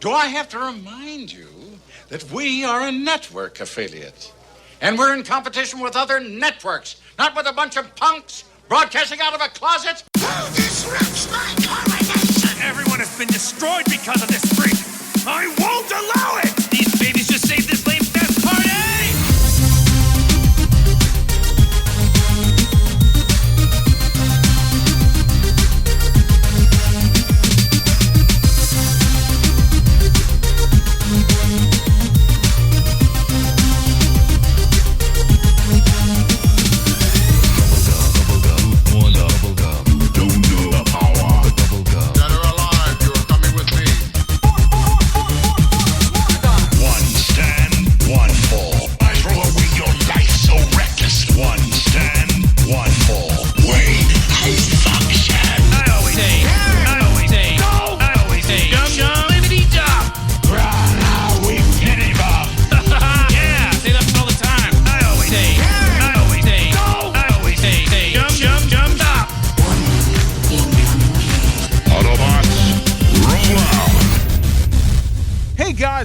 Do I have to remind you that we are a network affiliate? And we're in competition with other networks, not with a bunch of punks broadcasting out of a closet? Who disrupts my coronation? Everyone has been destroyed because of this freak! I won't allow it! These babies just saved this lame fest party!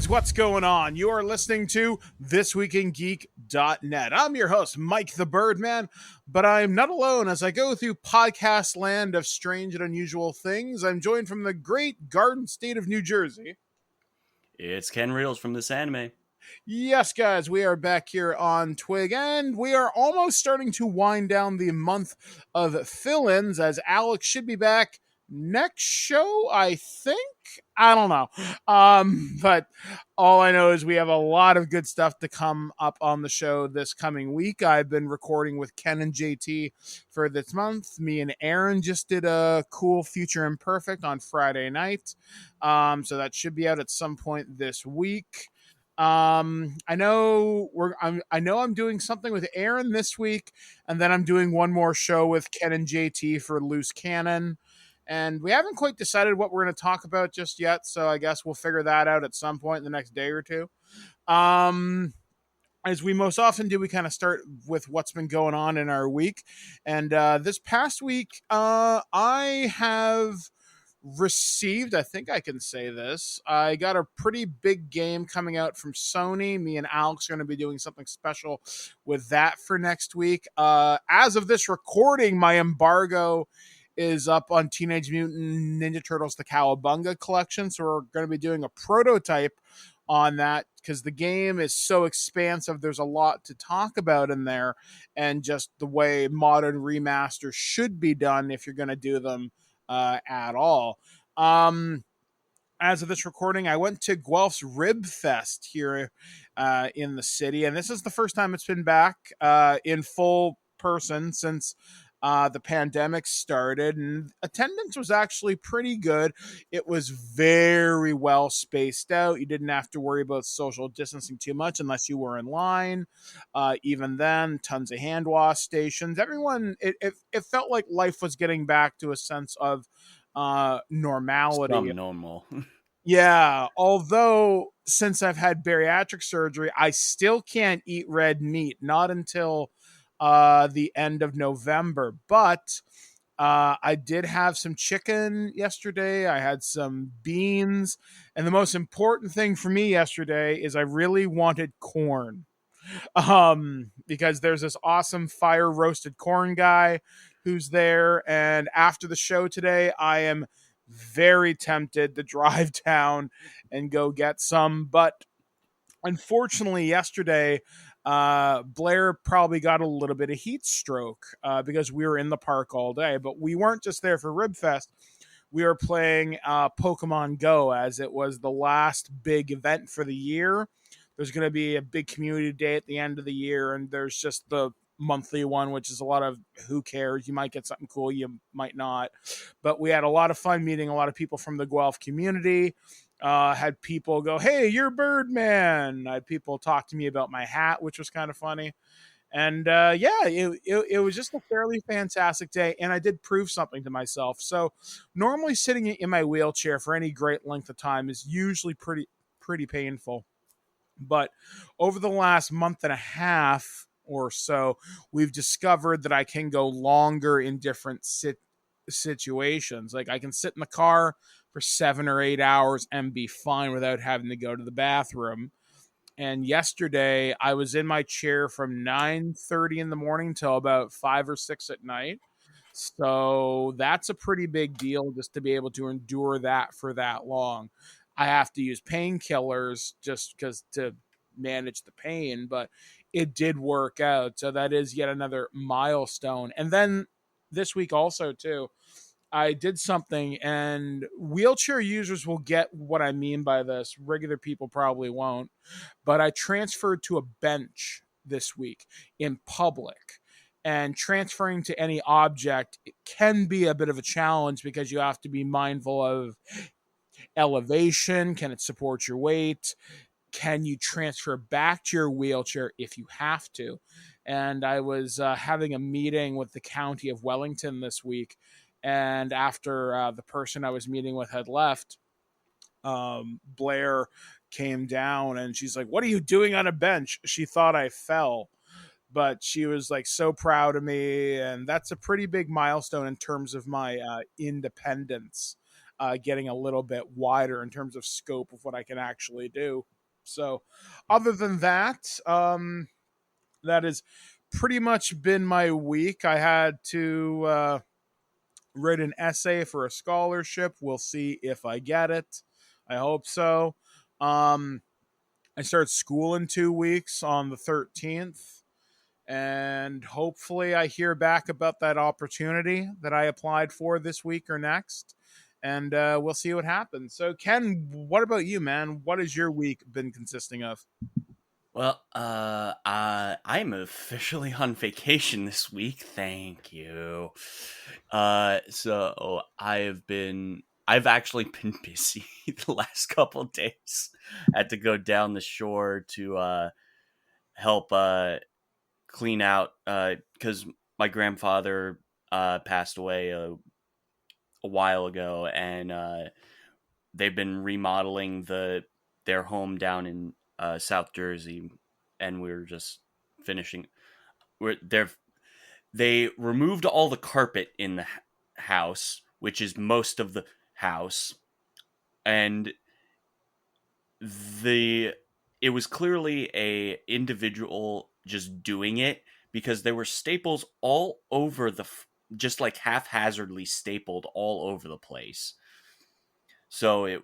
What's going on? You are listening to ThisWeekInGeek.net. I'm your host, Mike the Birdman, but I'm not alone as I go through podcast land of strange and unusual things. I'm joined from the great Garden State of New Jersey. It's Ken Reels from NISAmerica. Yes, guys, we are back here on TWIG, and we are almost starting to wind down the month of fill-ins, as Alex should be back next show, I think. I don't know. But all I know is we have a lot of good stuff to come up on the show this coming week. I've been recording with Ken and JT for this month. Me and Aaron just did a cool Future Imperfect on Friday night. So that should be out at some point this week. I know I'm doing something with Aaron this week, and then I'm doing one more show with Ken and JT for Loose Cannon. And we haven't quite decided what we're going to talk about just yet, so I guess we'll figure that out at some point in the next day or two. As we most often do, we kind of start with what's been going on in our week. And this past week, I have received, I think I can say this, I got a pretty big game coming out from Sony. Me and Alex are going to be doing something special with that for next week. As of this recording, my embargo is up on Teenage Mutant Ninja Turtles the Cowabunga collection, so we're going to be doing a prototype on that because the game is so expansive. There's a lot to talk about in there, and just the way modern remasters should be done if you're going to do them at all. As of this recording, I went to Guelph's Rib Fest here in the city, and this is the first time it's been back in full person since the pandemic started, and attendance was actually pretty good. It was very well spaced out. You didn't have to worry about social distancing too much unless you were in line. Even then, tons of hand wash stations. Everyone, it felt like life was getting back to a sense of normality. Some normal. Yeah, although since I've had bariatric surgery, I still can't eat red meat, not until the end of November, but I did have some chicken yesterday. I had some beans, and the most important thing for me yesterday is I really wanted corn, because there's this awesome fire roasted corn guy who's there, and after the show today, I am very tempted to drive down and go get some, but unfortunately yesterday, Blair probably got a little bit of heat stroke because we were in the park all day, but we weren't just there for Ribfest. We were playing Pokemon Go, as it was the last big event for the year. There's going to be a big community day at the end of the year, and there's just the monthly one, which is a lot of who cares. You might get something cool, you might not. But we had a lot of fun meeting a lot of people from the Guelph community. Had people go, "Hey, you're Birdman." I had people talk to me about my hat, which was kind of funny. And it was just a fairly fantastic day, and I did prove something to myself. So normally sitting in my wheelchair for any great length of time is usually pretty painful. But over the last month and a half or so, we've discovered that I can go longer in different situations. Like I can sit in the car for 7 or 8 hours and be fine without having to go to the bathroom. And yesterday I was in my chair from 9:30 in the morning till about 5 or 6 at night. So that's a pretty big deal just to be able to endure that for that long. I have to use painkillers just because to manage the pain, but it did work out. So that is yet another milestone. And then this week also too, I did something, and wheelchair users will get what I mean by this. Regular people probably won't. But I transferred to a bench this week in public. And transferring to any object can be a bit of a challenge because you have to be mindful of elevation. Can it support your weight? Can you transfer back to your wheelchair if you have to? And I was having a meeting with the county of Wellington this week. And after the person I was meeting with had left, Blair came down and she's like, "What are you doing on a bench?" She thought I fell, but she was like so proud of me. And that's a pretty big milestone in terms of my independence, getting a little bit wider in terms of scope of what I can actually do. So other than that, that has pretty much been my week. I had to write an essay for a scholarship. We'll see if I get it. I hope so. I start school in 2 weeks on the 13th. And hopefully I hear back about that opportunity that I applied for this week or next. And we'll see what happens. So, Ken, what about you, man? What has your week been consisting of? Well, I'm officially on vacation this week. Thank you. So I've actually been busy the last couple of days. I had to go down the shore to help clean out because my grandfather passed away a while ago, and they've been remodeling their home down in South Jersey, and we're just finishing. They removed all the carpet in the house, which is most of the house, and it was clearly a individual just doing it because there were staples all over just like haphazardly stapled all over the place. So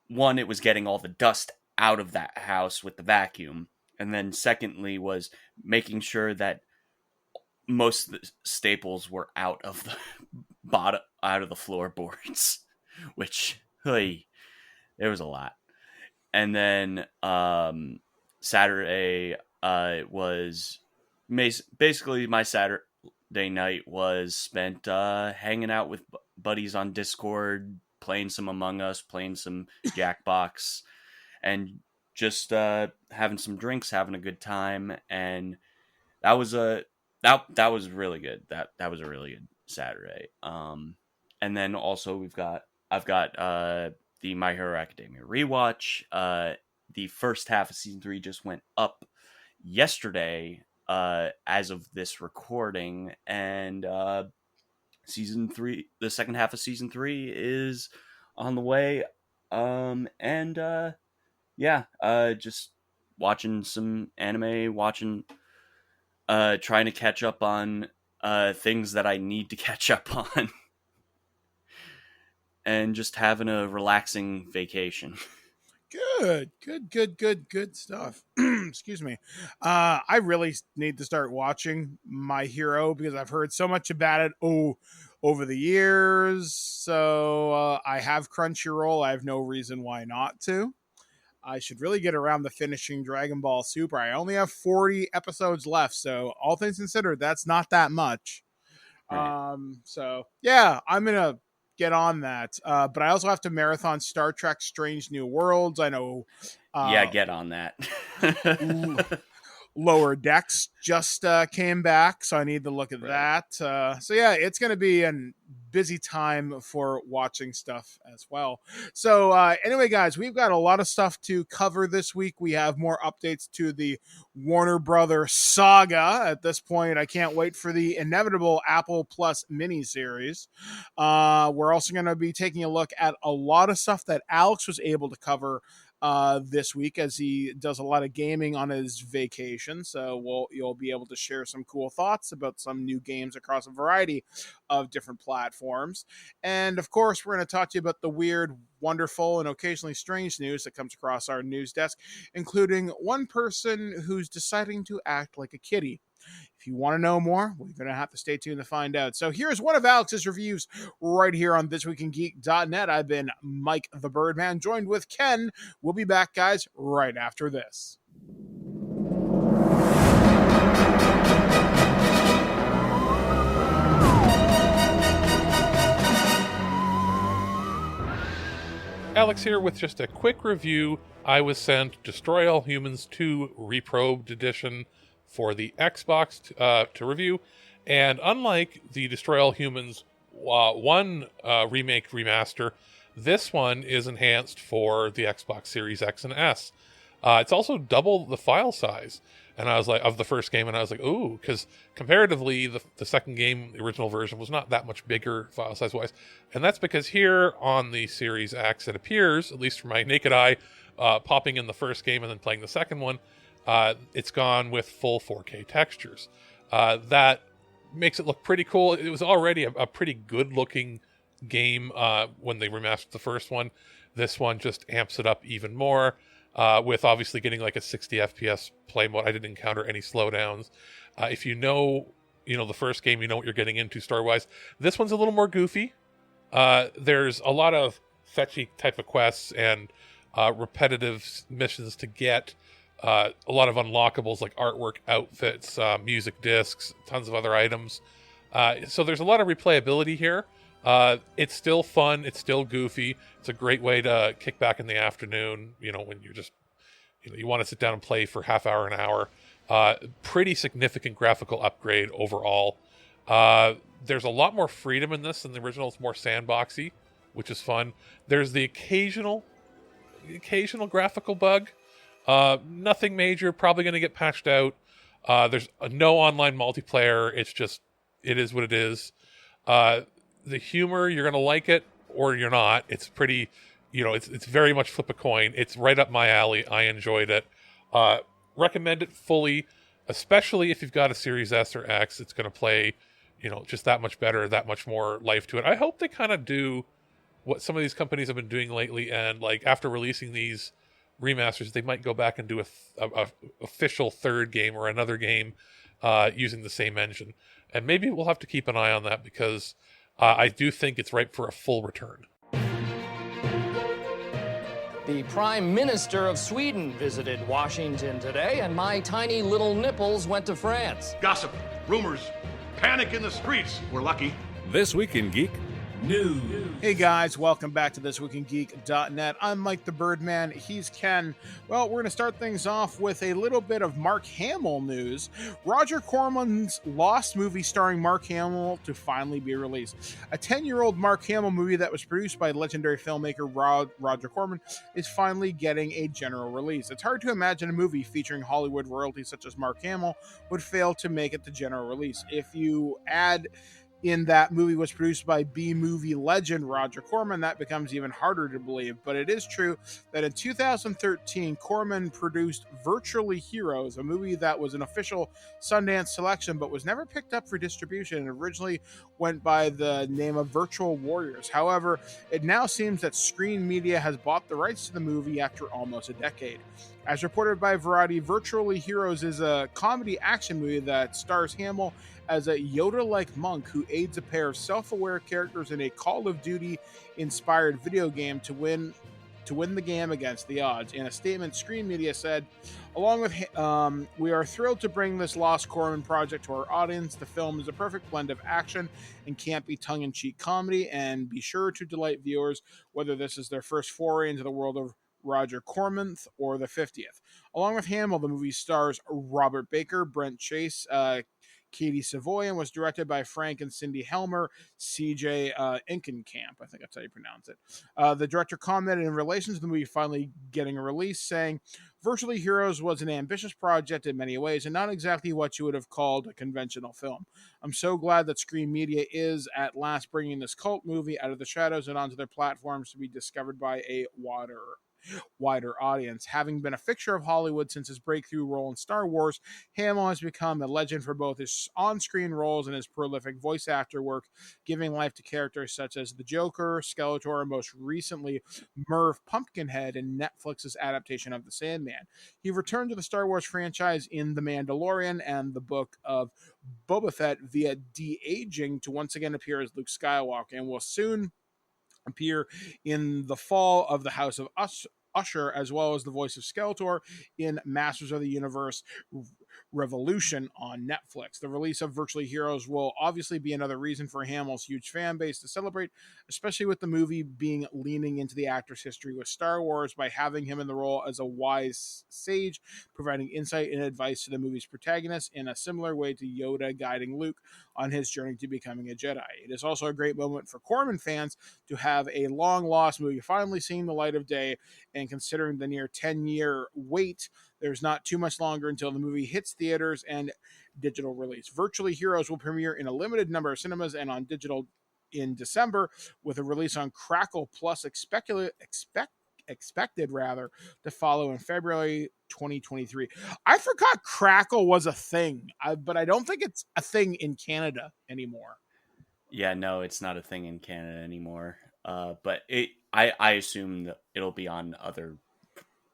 one, it was getting all the dust out of that house with the vacuum, and then secondly was making sure that most of the staples were out of the bottom, out of the floorboards, which, hey, there was a lot. And then Saturday was basically my Saturday night was spent hanging out with buddies on Discord, playing some Among Us, playing some Jackbox, and just having some drinks, having a good time. And that was that was really good. That was a really good Saturday. And then also I've got the My Hero Academia rewatch. The first half of season 3 just went up yesterday, as of this recording, and season 3, the second half of season 3 is on the way. Just watching some anime, trying to catch up on things that I need to catch up on, and just having a relaxing vacation. Good stuff. Excuse me. I really need to start watching My Hero because I've heard so much about it over the years. So I have Crunchyroll. I have no reason why not to. I should really get around to finishing Dragon Ball Super. I only have 40 episodes left, so all things considered, that's not that much. Right. So yeah, I'm gonna get on that. But I also have to marathon Star Trek Strange New Worlds. I know. Yeah, get on that. Lower Decks just came back, so I need to look at that. So yeah, it's going to be a busy time for watching stuff as well. So anyway, guys, we've got a lot of stuff to cover this week. We have more updates to the Warner Brothers saga. At this point, I can't wait for the inevitable Apple Plus miniseries. We're also going to be taking a look at a lot of stuff that Alex was able to cover this week, as he does a lot of gaming on his vacation. So you'll be able to share some cool thoughts about some new games across a variety of different platforms. And of course, we're going to talk to you about the weird, wonderful, and occasionally strange news that comes across our news desk, including one person who's deciding to act like a kitty. If you want to know more, we're going to have to stay tuned to find out. So here's one of Alex's reviews right here on ThisWeekInGeek.net. I've been Mike the Birdman, joined with Ken. We'll be back, guys, right after this. Alex here with just a quick review. I was sent Destroy All Humans 2 Reprobed Edition for the Xbox to review, and unlike the Destroy All Humans 1 remake remaster, this one is enhanced for the Xbox Series X and S. It's also double the file size, and I was like, of the first game, and I was like, ooh, because comparatively, the second game, the original version, was not that much bigger file size wise, and that's because here on the Series X, it appears, at least for my naked eye, popping in the first game and then playing the second one, it's gone with full 4K textures. That makes it look pretty cool. It was already a pretty good-looking game when they remastered the first one. This one just amps it up even more, with obviously getting like a 60 FPS play mode. I didn't encounter any slowdowns. If you know the first game, you know what you're getting into story-wise. This one's a little more goofy. There's a lot of fetchy type of quests and repetitive missions to get. A lot of unlockables like artwork, outfits, music discs, tons of other items. So there's a lot of replayability here. It's still fun. It's still goofy. It's a great way to kick back in the afternoon, when you're just, you want to sit down and play for half hour, an hour. Pretty significant graphical upgrade overall. There's a lot more freedom in this than the original. It's more sandboxy, which is fun. There's the occasional graphical bug. Nothing major, probably going to get patched out. There's no online multiplayer. It is what it is. The humor, you're going to like it or you're not. It's pretty, it's very much flip a coin. It's right up my alley. I enjoyed it. Recommend it fully, especially if you've got a Series S or X. It's going to play, just that much better, that much more life to it. I hope they kind of do what some of these companies have been doing lately, and like after releasing these remasters, they might go back and do a official third game or another game using the same engine, and maybe we'll have to keep an eye on that, because I do think it's ripe for a full return. The Prime Minister of Sweden visited Washington today, and my tiny little nipples went to France. Gossip, rumors, panic in the streets. We're lucky. This Week in Geek News. Hey guys, welcome back to ThisWeekInGeek.net. I'm Mike the Birdman. He's Ken. Well, we're going to start things off with a little bit of Mark Hamill news. Roger Corman's Lost movie starring Mark Hamill to finally be released. A 10-year-old Mark Hamill movie that was produced by legendary filmmaker Roger Corman is finally getting a general release. It's hard to imagine a movie featuring Hollywood royalty such as Mark Hamill would fail to make it to general release. If you add in that movie was produced by B-movie legend Roger Corman, that becomes even harder to believe. But it is true that in 2013, Corman produced Virtually Heroes, a movie that was an official Sundance selection but was never picked up for distribution and originally went by the name of Virtual Warriors. However, it now seems that Screen Media has bought the rights to the movie after almost a decade. As reported by Variety, Virtually Heroes is a comedy action movie that stars Hamill as a Yoda-like monk who aids a pair of self-aware characters in a Call of Duty-inspired video game to win the game against the odds. In a statement, Screen Media said, along with we are thrilled to bring this Lost Corman project to our audience. The film is a perfect blend of action and campy tongue-in-cheek comedy, and be sure to delight viewers, whether this is their first foray into the world of Roger Corman, or the 50th. Along with Hamill, the movie stars Robert Baker, Brent Chase, Katie Savoy, and was directed by Frank and Cindy Helmer, CJ Inkenkamp. I think that's how you pronounce it. The director commented in relation to the movie finally getting a release, saying, Virtually Heroes was an ambitious project in many ways and not exactly what you would have called a conventional film. I'm so glad that Screen Media is at last bringing this cult movie out of the shadows and onto their platforms to be discovered by a wider audience. Having been a fixture of Hollywood since his breakthrough role in Star Wars, Hamill has become a legend for both his on-screen roles and his prolific voice actor work, giving life to characters such as the Joker, Skeletor, and most recently Merv Pumpkinhead in Netflix's adaptation of The Sandman. He returned to the Star Wars franchise in The Mandalorian and the Book of Boba Fett via de-aging to once again appear as Luke Skywalker, and will soon appear in the fall of the House of Usher, as well as the voice of Skeletor in Masters of the Universe Revolution on Netflix. The release of Virtually Heroes will obviously be another reason for Hamill's huge fan base to celebrate, especially with the movie being leaning into the actor's history with Star Wars by having him in the role as a wise sage, providing insight and advice to the movie's protagonist in a similar way to Yoda guiding Luke on his journey to becoming a Jedi. It is also a great moment for Corman fans to have a long-lost movie finally seeing the light of day, and considering the near 10-year wait, there's not too much longer until the movie hits theaters and digital release. Virtually Heroes will premiere in a limited number of cinemas and on digital in December, with a release on Crackle Plus expected to follow in February 2023. I forgot Crackle was a thing, but I don't think it's a thing in Canada anymore. Yeah, no, it's not a thing in Canada anymore. But I assume that it'll be on other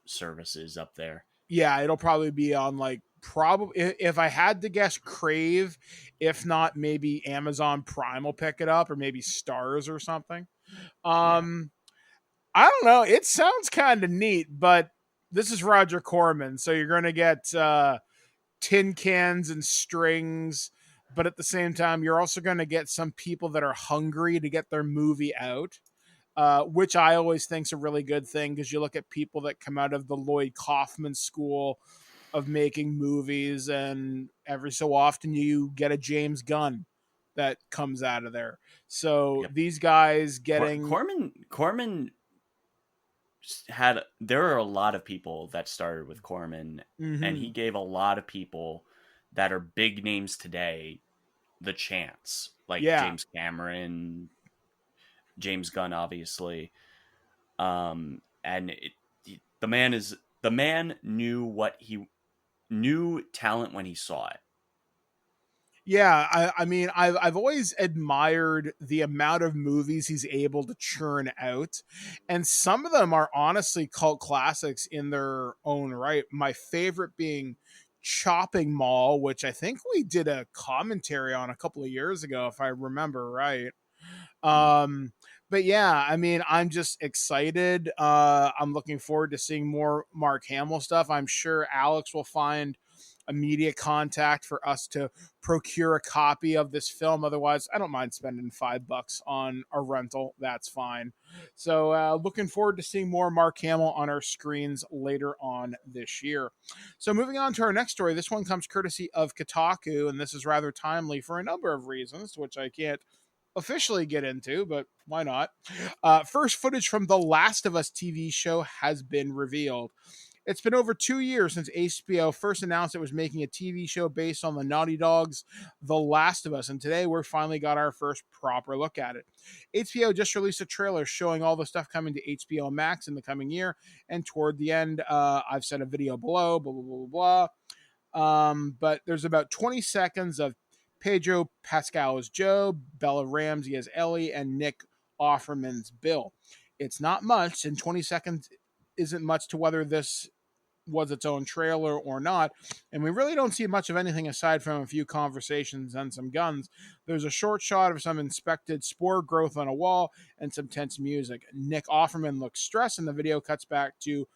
services up there. Yeah, it'll probably be on probably, if I had to guess, Crave. If not, maybe Amazon Prime will pick it up, or maybe Stars or something. I don't know. It sounds kind of neat, but this is Roger Corman, so you're going to get tin cans and strings, but at the same time, you're also going to get some people that are hungry to get their movie out. Which I always think is a really good thing, because you look at people that come out of the Lloyd Kaufman school of making movies, and every so often you get a James Gunn that comes out of there. So these guys getting Corman there are a lot of people that started with Corman, and he gave a lot of people that are big names today the chance, like James Cameron, James Gunn, obviously. And the man knew talent when he saw it. Yeah, I mean, I've always admired the amount of movies he's able to churn out, and some of them are honestly cult classics in their own right. My favorite being Chopping Mall, which I think we did a commentary on a couple of years ago, if I remember right. But yeah, I mean, I'm just excited. I'm looking forward to seeing more Mark Hamill stuff. I'm sure Alex will find a media contact for us to procure a copy of this film. Otherwise, I don't mind spending $5 on a rental. That's fine. So looking forward to seeing more Mark Hamill on our screens later on this year. So moving on to our next story. This one comes courtesy of Kotaku, and this is rather timely for a number of reasons, which I can't officially get into, but why not? First footage from The Last of Us TV show has been revealed. It's been over 2 years since HBO first announced it was making a TV show based on the Naughty Dog's The Last of Us, and today we finally got our first proper look at it. HBO just released a trailer showing all the stuff coming to HBO Max in the coming year, and toward the end, I've set a video below, blah, blah, blah, blah. But there's about 20 seconds of Pedro Pascal as Joe, Bella Ramsey as Ellie, and Nick Offerman's Bill. It's not much, and 20 seconds isn't much to whether this was its own trailer or not, and we really don't see much of anything aside from a few conversations and some guns. There's a short shot of some inspected spore growth on a wall and some tense music. Nick Offerman looks stressed, and the video cuts back to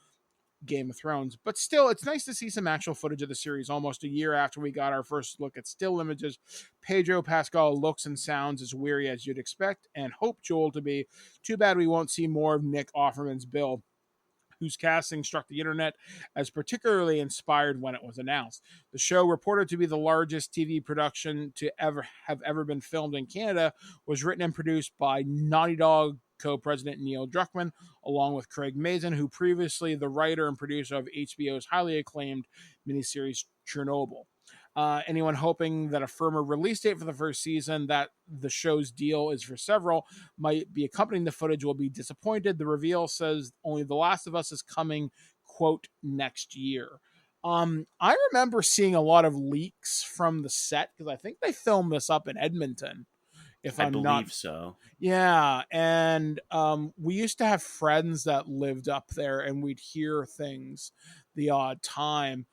Game of Thrones. But still, it's nice to see some actual footage of the series almost a year after we got our first look at still images. Pedro Pascal looks and sounds as weary as you'd expect and hope Joel to be. Too bad we won't see more of Nick Offerman's Bill. whose casting struck the internet as particularly inspired when it was announced. The show, reported to be the largest TV production to ever been filmed in Canada, was written and produced by Naughty Dog co-president Neil Druckmann, along with Craig Mazin, who previously the writer and producer of HBO's highly acclaimed miniseries Chernobyl. Anyone hoping that a firmer release date for the first season, that the show's deal is for several, might be accompanying the footage, will be disappointed. The reveal says only The Last of Us is coming, quote, next year. I remember seeing a lot of leaks from the set, because I think they filmed this up in Edmonton. I believe so. Yeah, and we used to have friends that lived up there, and we'd hear things the odd time.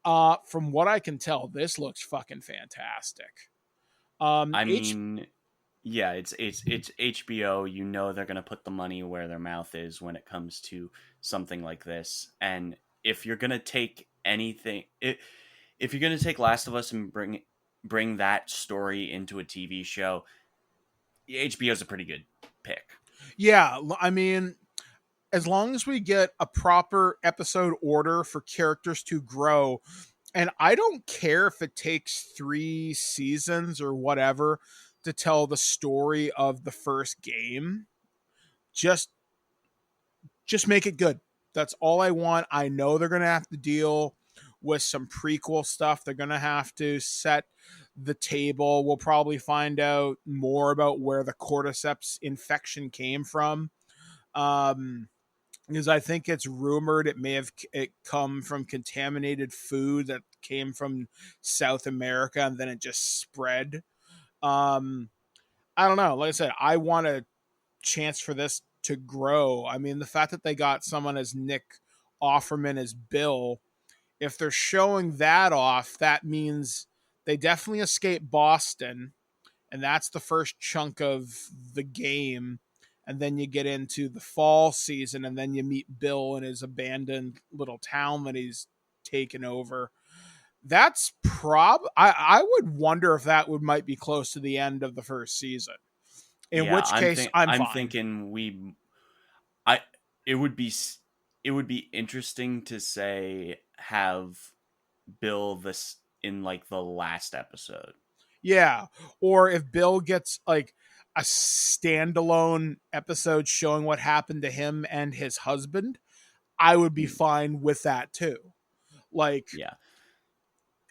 From what I can tell, this looks fucking fantastic. I mean, yeah, it's HBO. You know they're gonna put the money where their mouth is when it comes to something like this. And if you're gonna take anything, if you're gonna take Last of Us and bring that story into a TV show, HBO's a pretty good pick. Yeah, I mean, as long as we get a proper episode order for characters to grow, and I don't care if it takes 3 seasons or whatever to tell the story of the first game, just make it good. That's all I want. I know they're going to have to deal with some prequel stuff. They're going to have to set the table. We'll probably find out more about where the cordyceps infection came from. Because I think it's rumored it may have come from contaminated food that came from South America, and then it just spread. I don't know. Like I said, I want a chance for this to grow. I mean, the fact that they got someone as Nick Offerman as Bill, if they're showing that off, that means they definitely escape Boston, and that's the first chunk of the game. And then you get into the fall season, and then you meet Bill in his abandoned little town that he's taken over. That's I would wonder if that might be close to the end of the first season. In which case, I'm fine. Thinking it would be interesting to say have Bill this in like the last episode. Yeah, or if Bill gets like a standalone episode showing what happened to him and his husband, I would be fine with that too. Like, yeah,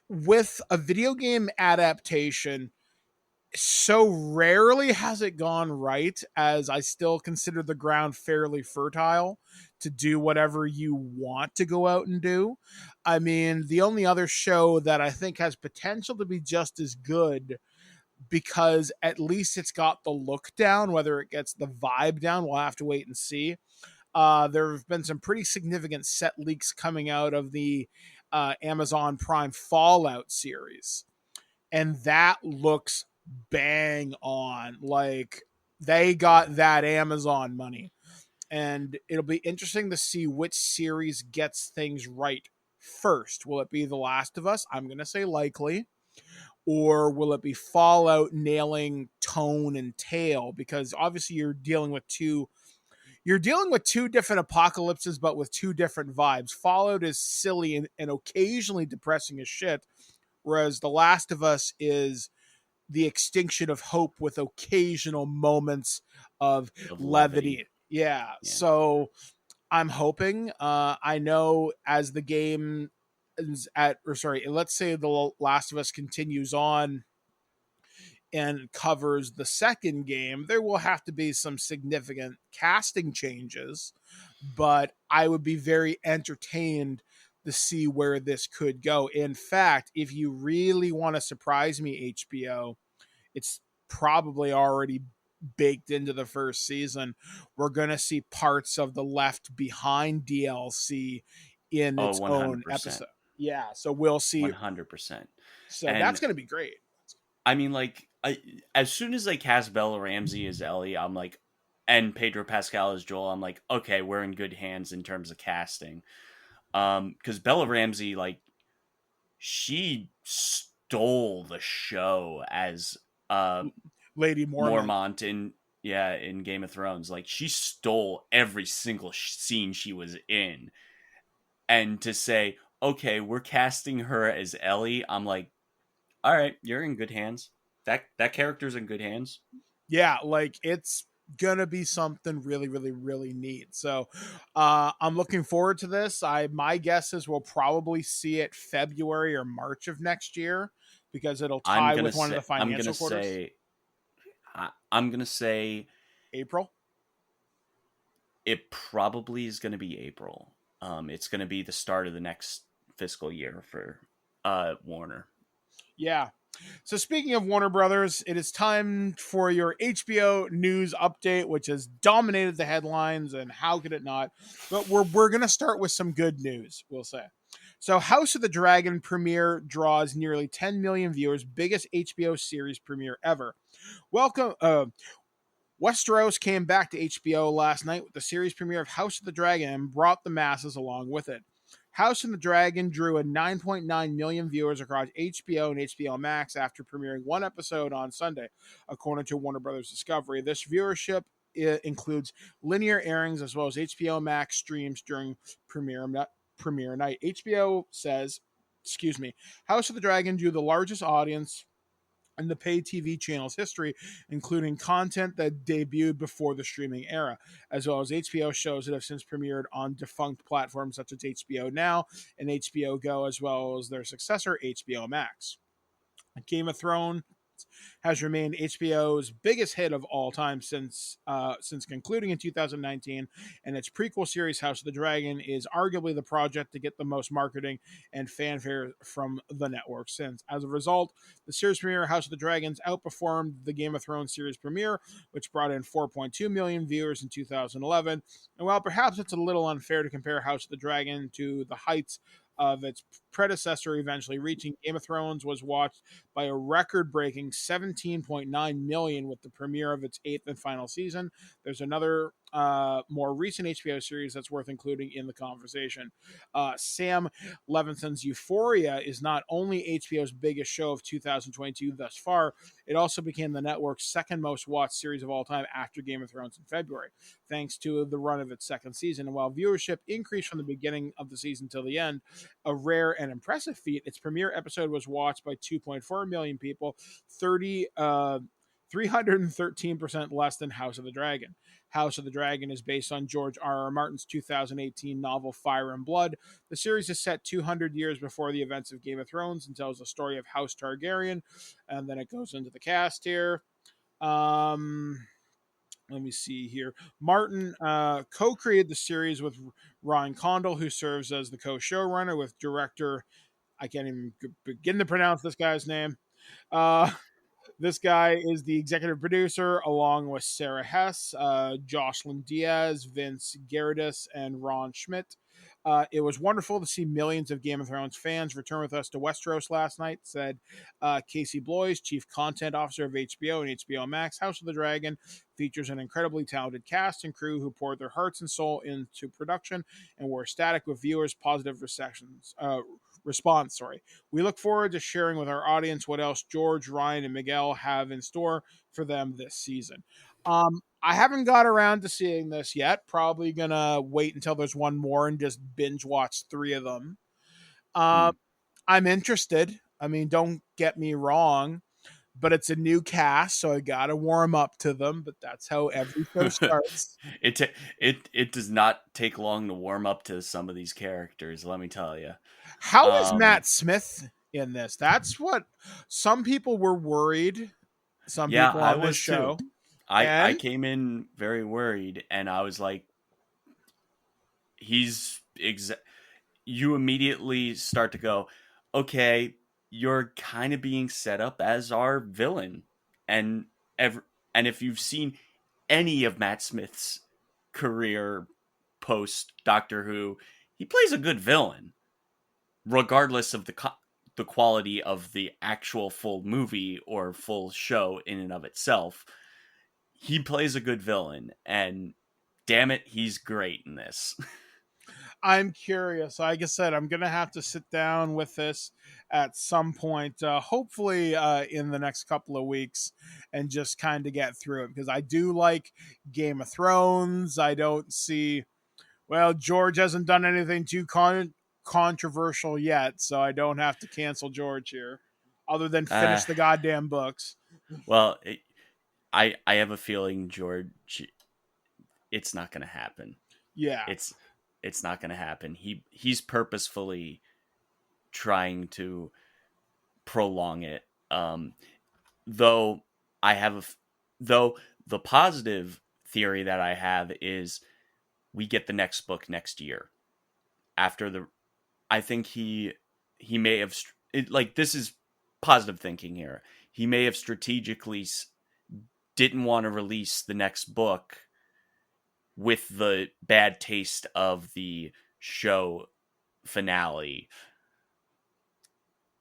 with a video game adaptation, so rarely has it gone right, as I still consider the ground fairly fertile to do whatever you want to go out and do. I mean, the only other show that I think has potential to be just as good, because at least it's got the look down, whether it gets the vibe down, we'll have to wait and see. There have been some pretty significant set leaks coming out of the Amazon Prime Fallout series, and that looks bang on. Like, they got that Amazon money, and it'll be interesting to see which series gets things right first. Will it be The Last of Us? I'm going to say likely. Or will it be Fallout nailing tone and tale? Because obviously you're dealing with two different apocalypses, but with 2 different vibes. Fallout is silly and occasionally depressing as shit, whereas The Last of Us is the extinction of hope with occasional moments of levity. Yeah. So I'm hoping. I know as the game let's say The Last of Us continues on and covers the second game, there will have to be some significant casting changes, but I would be very entertained to see where this could go. In fact, if you really want to surprise me, HBO, it's probably already baked into the first season. We're going to see parts of the Left Behind DLC in its 100%. own episode. Yeah, so we'll see 100%. So that's going to be great. I mean, like, as soon as they cast Bella Ramsey as Ellie, I'm like, and Pedro Pascal as Joel, I'm like, okay, we're in good hands in terms of casting. Because Bella Ramsey, like, she stole the show as Lady Mormont in Yeah, in Game of Thrones, like she stole every single scene she was in, and to say, okay, we're casting her as Ellie, I'm like, all right, you're in good hands. That character's in good hands. Yeah, like it's gonna be something really, really, really neat. So I'm looking forward to this. My guess is we'll probably see it February or March of next year because it'll tie with one of the financial quarters. I'm gonna say April. it probably is gonna be April. It's gonna be the start of the next fiscal year for Warner. Yeah. So speaking of Warner Brothers, it is time for your HBO news update, which has dominated the headlines, and how could it not? But we're gonna start with some good news, we'll say. So House of the Dragon premiere draws nearly 10 million viewers, biggest HBO series premiere ever. Welcome. Westeros came back to HBO last night with the series premiere of House of the Dragon and brought the masses along with it. House of the Dragon drew a 9.9 million viewers across HBO and HBO Max after premiering one episode on Sunday, according to Warner Brothers Discovery. This viewership includes linear airings as well as HBO Max streams during premiere night. HBO says, House of the Dragon drew the largest audience in the pay TV channel's history, including content that debuted before the streaming era, as well as HBO shows that have since premiered on defunct platforms such as HBO Now and HBO Go, as well as their successor, HBO Max. Game of Thrones has remained HBO's biggest hit of all time since concluding in 2019, and its prequel series House of the Dragon is arguably the project to get the most marketing and fanfare from the network since. As a result, the series premiere House of the Dragons outperformed the Game of Thrones series premiere, which brought in 4.2 million viewers in 2011. And while perhaps it's a little unfair to compare House of the Dragon to the heights of its predecessor eventually reaching, Game of Thrones was watched by a record-breaking 17.9 million with the premiere of its 8th and final season. There's another more recent HBO series that's worth including in the conversation. Sam Levinson's Euphoria is not only HBO's biggest show of 2022 thus far, it also became the network's second most watched series of all time after Game of Thrones in February, thanks to the run of its second season. And while viewership increased from the beginning of the season till the end, a rare and impressive feat, its premiere episode was watched by 2.4 million people, 313% less than House of the Dragon. House of the Dragon is based on George R.R. Martin's 2018 novel Fire and Blood. The series is set 200 years before the events of Game of Thrones and tells the story of House Targaryen. And then it goes into the cast here. Let me see here. Martin co-created the series with Ryan Condal, who serves as the co-showrunner with director, I can't even begin to pronounce this guy's name. This guy is the executive producer, along with Sarah Hess, Jocelyn Diaz, Vince Gerardis, and Ron Schmidt. It was wonderful to see millions of Game of Thrones fans return with us to Westeros last night, said Casey Bloys, Chief Content Officer of HBO and HBO Max. House of the Dragon features an incredibly talented cast and crew who poured their hearts and soul into production and were ecstatic with viewers' positive response. We look forward to sharing with our audience what else George, Ryan, and Miguel have in store for them this season. I haven't got around to seeing this yet. Probably gonna wait until there's one more and just binge watch 3 of them. I'm interested. I mean, don't get me wrong, but it's a new cast, so I gotta warm up to them. But that's how every show starts. It does not take long to warm up to some of these characters. Let me tell you. How is Matt Smith in this? That's what some people were worried. Some people on this show. Too. I came in very worried, and I was like, you immediately start to go, okay, you're kind of being set up as our villain. And if you've seen any of Matt Smith's career post Doctor Who, he plays a good villain, regardless of the quality of the actual full movie or full show in and of itself. He plays a good villain, and damn it, he's great in this. I'm curious. Like I said, I'm going to have to sit down with this at some point, hopefully in the next couple of weeks, and just kind of get through it, because I do like Game of Thrones. I don't see, well, George hasn't done anything too controversial yet, so I don't have to cancel George here, other than finish the goddamn books. Well, I have a feeling, George, it's not going to happen. Yeah. It's not going to happen. He's purposefully trying to prolong it. Though the positive theory that I have is we get the next book next year. I think he may have this is positive thinking here. He may have strategically didn't want to release the next book with the bad taste of the show finale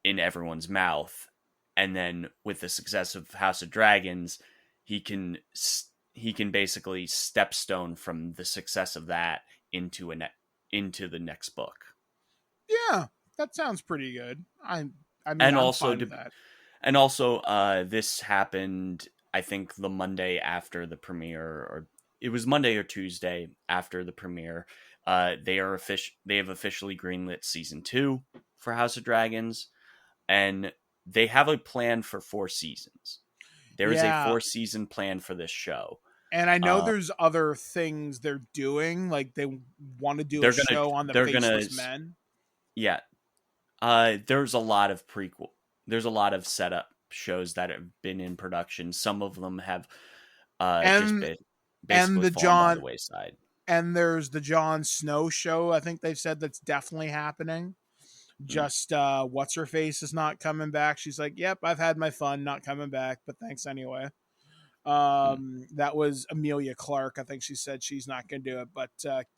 in everyone's mouth, and then with the success of House of Dragons, he can basically stepstone from the success of that into the next book. Yeah, that sounds pretty good. I mean, and I'm also fine with that. And also, this happened, I think, the Monday after the premiere, or it was Monday or Tuesday after the premiere. They have officially greenlit season 2 for House of Dragons, and they have a plan for 4 seasons. There is a 4-season plan for this show. And I know there's other things they're doing, like they want to do a show on the Faceless Men. Yeah. There's a lot of setup shows that have been in production. Some of them have just been basically fallen by the wayside. And there's the Jon Snow show, I think they've said, that's definitely happening. Just what's her face is not coming back. She's like, yep, I've had my fun, not coming back, but thanks anyway. That was Amelia Clark. I think she said she's not going to do it, but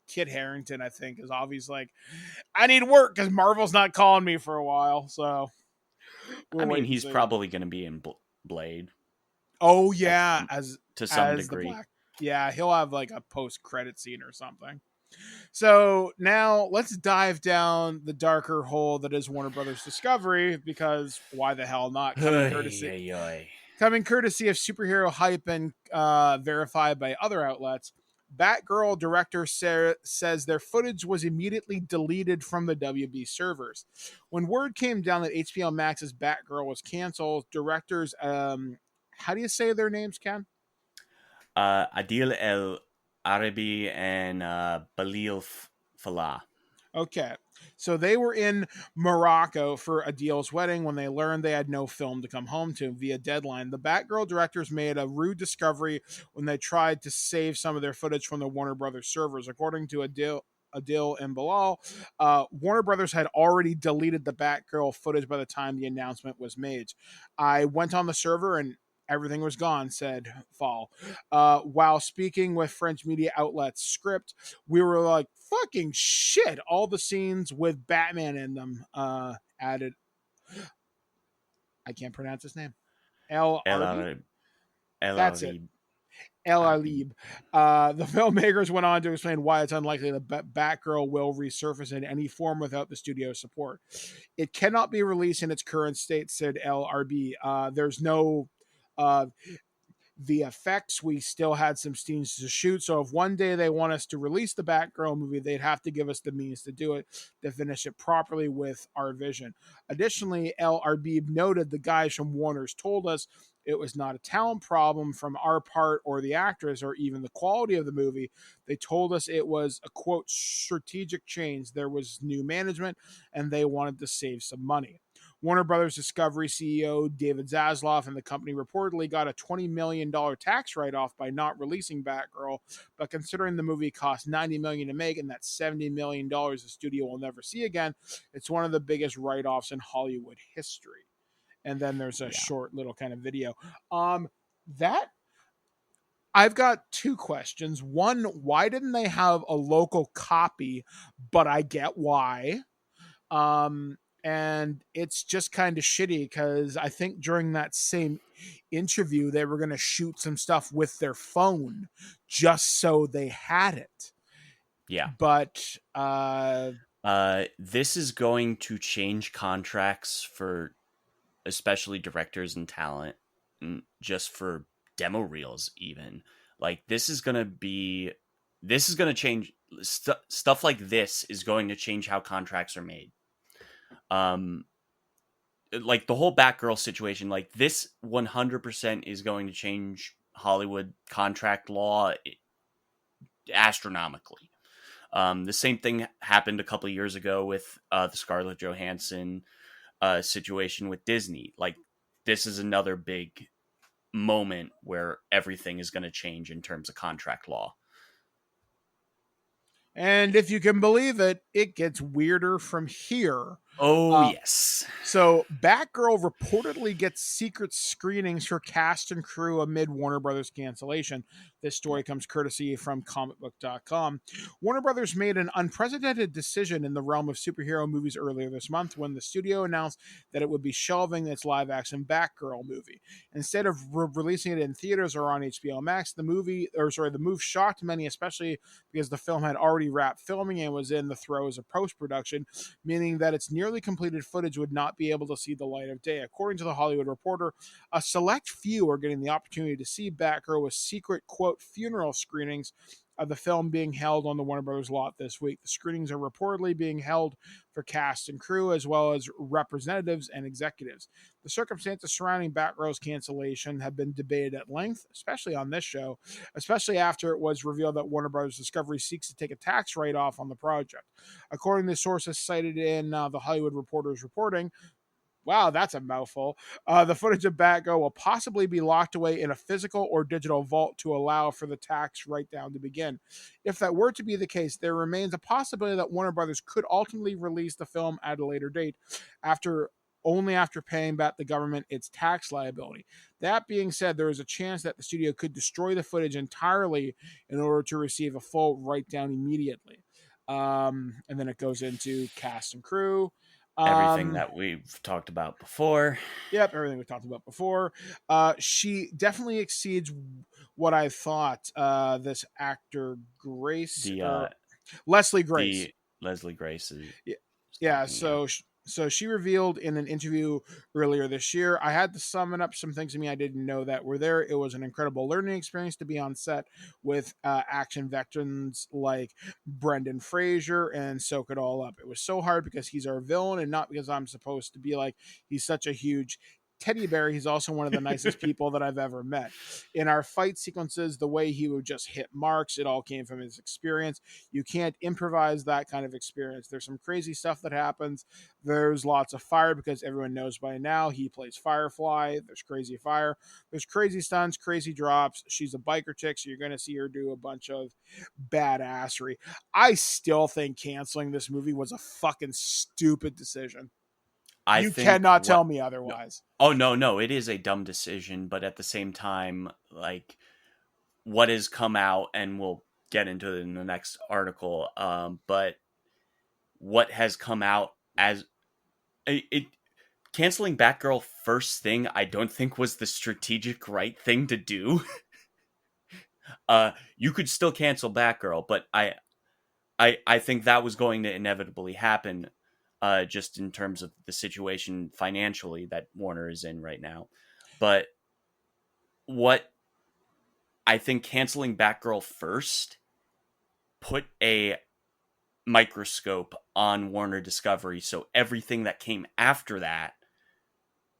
Kit Harington, I think, is obviously like, I need work because Marvel's not calling me for a while. So he's probably going to be in Blade. Oh yeah, to some degree. Yeah, he'll have like a post-credit scene or something. So now let's dive down the darker hole that is Warner Brothers Discovery, because why the hell not? Coming courtesy of superhero hype and verified by other outlets, Batgirl director says their footage was immediately deleted from the WB servers. When word came down that HBO Max's Batgirl was canceled, directors, how do you say their names, Ken? Adil El Arabi and Balil Falah. Okay. So they were in Morocco for Adil's wedding when they learned they had no film to come home to via Deadline. The Batgirl directors made a rude discovery when they tried to save some of their footage from the Warner Brothers servers. According to Adil and Bilal, Warner Brothers had already deleted the Batgirl footage by the time the announcement was made. I went on the server and everything was gone, said Fall. While speaking with French media outlet Script, we were like, fucking shit, all the scenes with Batman in them added. I can't pronounce his name. That's it. El Alib. The filmmakers went on to explain why it's unlikely that Batgirl will resurface in any form without the studio's support. It cannot be released in its current state, said LRB. There's no the effects. We still had some scenes to shoot, so if one day they want us to release the Batgirl movie, they'd have to give us the means to do it, to finish it properly with our vision. Additionally, LRB noted the guys from Warner's told us it was not a talent problem from our part or the actress or even the quality of the movie. They told us it was a, quote, strategic change. There was new management and they wanted to save some money. Warner Brothers Discovery CEO David Zaslav and the company reportedly got a $20 million tax write-off by not releasing Batgirl, but considering the movie cost $90 million to make and that's $70 million the studio will never see again, it's one of the biggest write-offs in Hollywood history. And then there's a short little kind of video. That I've got 2 questions. One, why didn't they have a local copy? But I get why. And it's just kind of shitty because I think during that same interview, they were going to shoot some stuff with their phone just so they had it. Yeah. But this is going to change contracts for especially directors and talent, and just for demo reels even. Like, this is going to change stuff like this is going to change how contracts are made. Like the whole Batgirl situation, like this 100% is going to change Hollywood contract law astronomically. The same thing happened a couple of years ago with the Scarlett Johansson situation with Disney. Like, this is another big moment where everything is going to change in terms of contract law. And if you can believe it, it gets weirder from here. Oh, yes. So Batgirl reportedly gets secret screenings for cast and crew amid Warner Brothers cancellation. This story comes courtesy from comicbook.com. Warner Brothers made an unprecedented decision in the realm of superhero movies earlier this month when the studio announced that it would be shelving its live-action Batgirl movie. Instead of releasing it in theaters or on HBO Max, the move shocked many, especially because the film had already wrapped filming and was in the throes of post-production, meaning that its nearly completed footage would not be able to see the light of day. According to the Hollywood Reporter, a select few are getting the opportunity to see Batgirl with secret, quote, funeral screenings of the film being held on the Warner Brothers lot this week. The screenings are reportedly being held for cast and crew, as well as representatives and executives. The circumstances surrounding Batgirl's cancellation have been debated at length, especially on this show, especially after it was revealed that Warner Brothers Discovery seeks to take a tax write-off on the project. According to sources cited in the Hollywood Reporter's reporting, wow, that's a mouthful. The footage of Batgirl will possibly be locked away in a physical or digital vault to allow for the tax write-down to begin. If that were to be the case, there remains a possibility that Warner Brothers could ultimately release the film at a later date, only after paying back the government its tax liability. That being said, there is a chance that the studio could destroy the footage entirely in order to receive a full write-down immediately. And then it goes into cast and crew. Everything that we've talked about before. Yep, everything we talked about before. She definitely exceeds what I thought. This actor, Leslie Grace. Leslie Grace is. Yeah. So she revealed in an interview earlier this year, I had to summon up some things to me I didn't know that were there. It was an incredible learning experience to be on set with action veterans like Brendan Fraser and soak it all up. It was so hard because he's our villain and not because I'm supposed to be like, he's such a huge teddy bear. He's also one of the nicest people that I've ever met. In our fight sequences, the way he would just hit marks, it all came from his experience. You can't improvise that kind of experience. There's some crazy stuff that happens. There's lots of fire because everyone knows by now he plays Firefly. There's crazy fire. There's crazy stunts, crazy drops. She's a biker chick, so you're going to see her do a bunch of badassery. I still think canceling this movie was a fucking stupid decision. You cannot tell me otherwise. No, it is a dumb decision, but at the same time, like, what has come out, and we'll get into it in the next article, but what has come out as canceling Batgirl first thing, I don't think was the strategic right thing to do. You could still cancel Batgirl, but I think that was going to inevitably happen. Just in terms of the situation financially that Warner is in right now. But what I think canceling Batgirl first put a microscope on Warner Discovery, so everything that came after that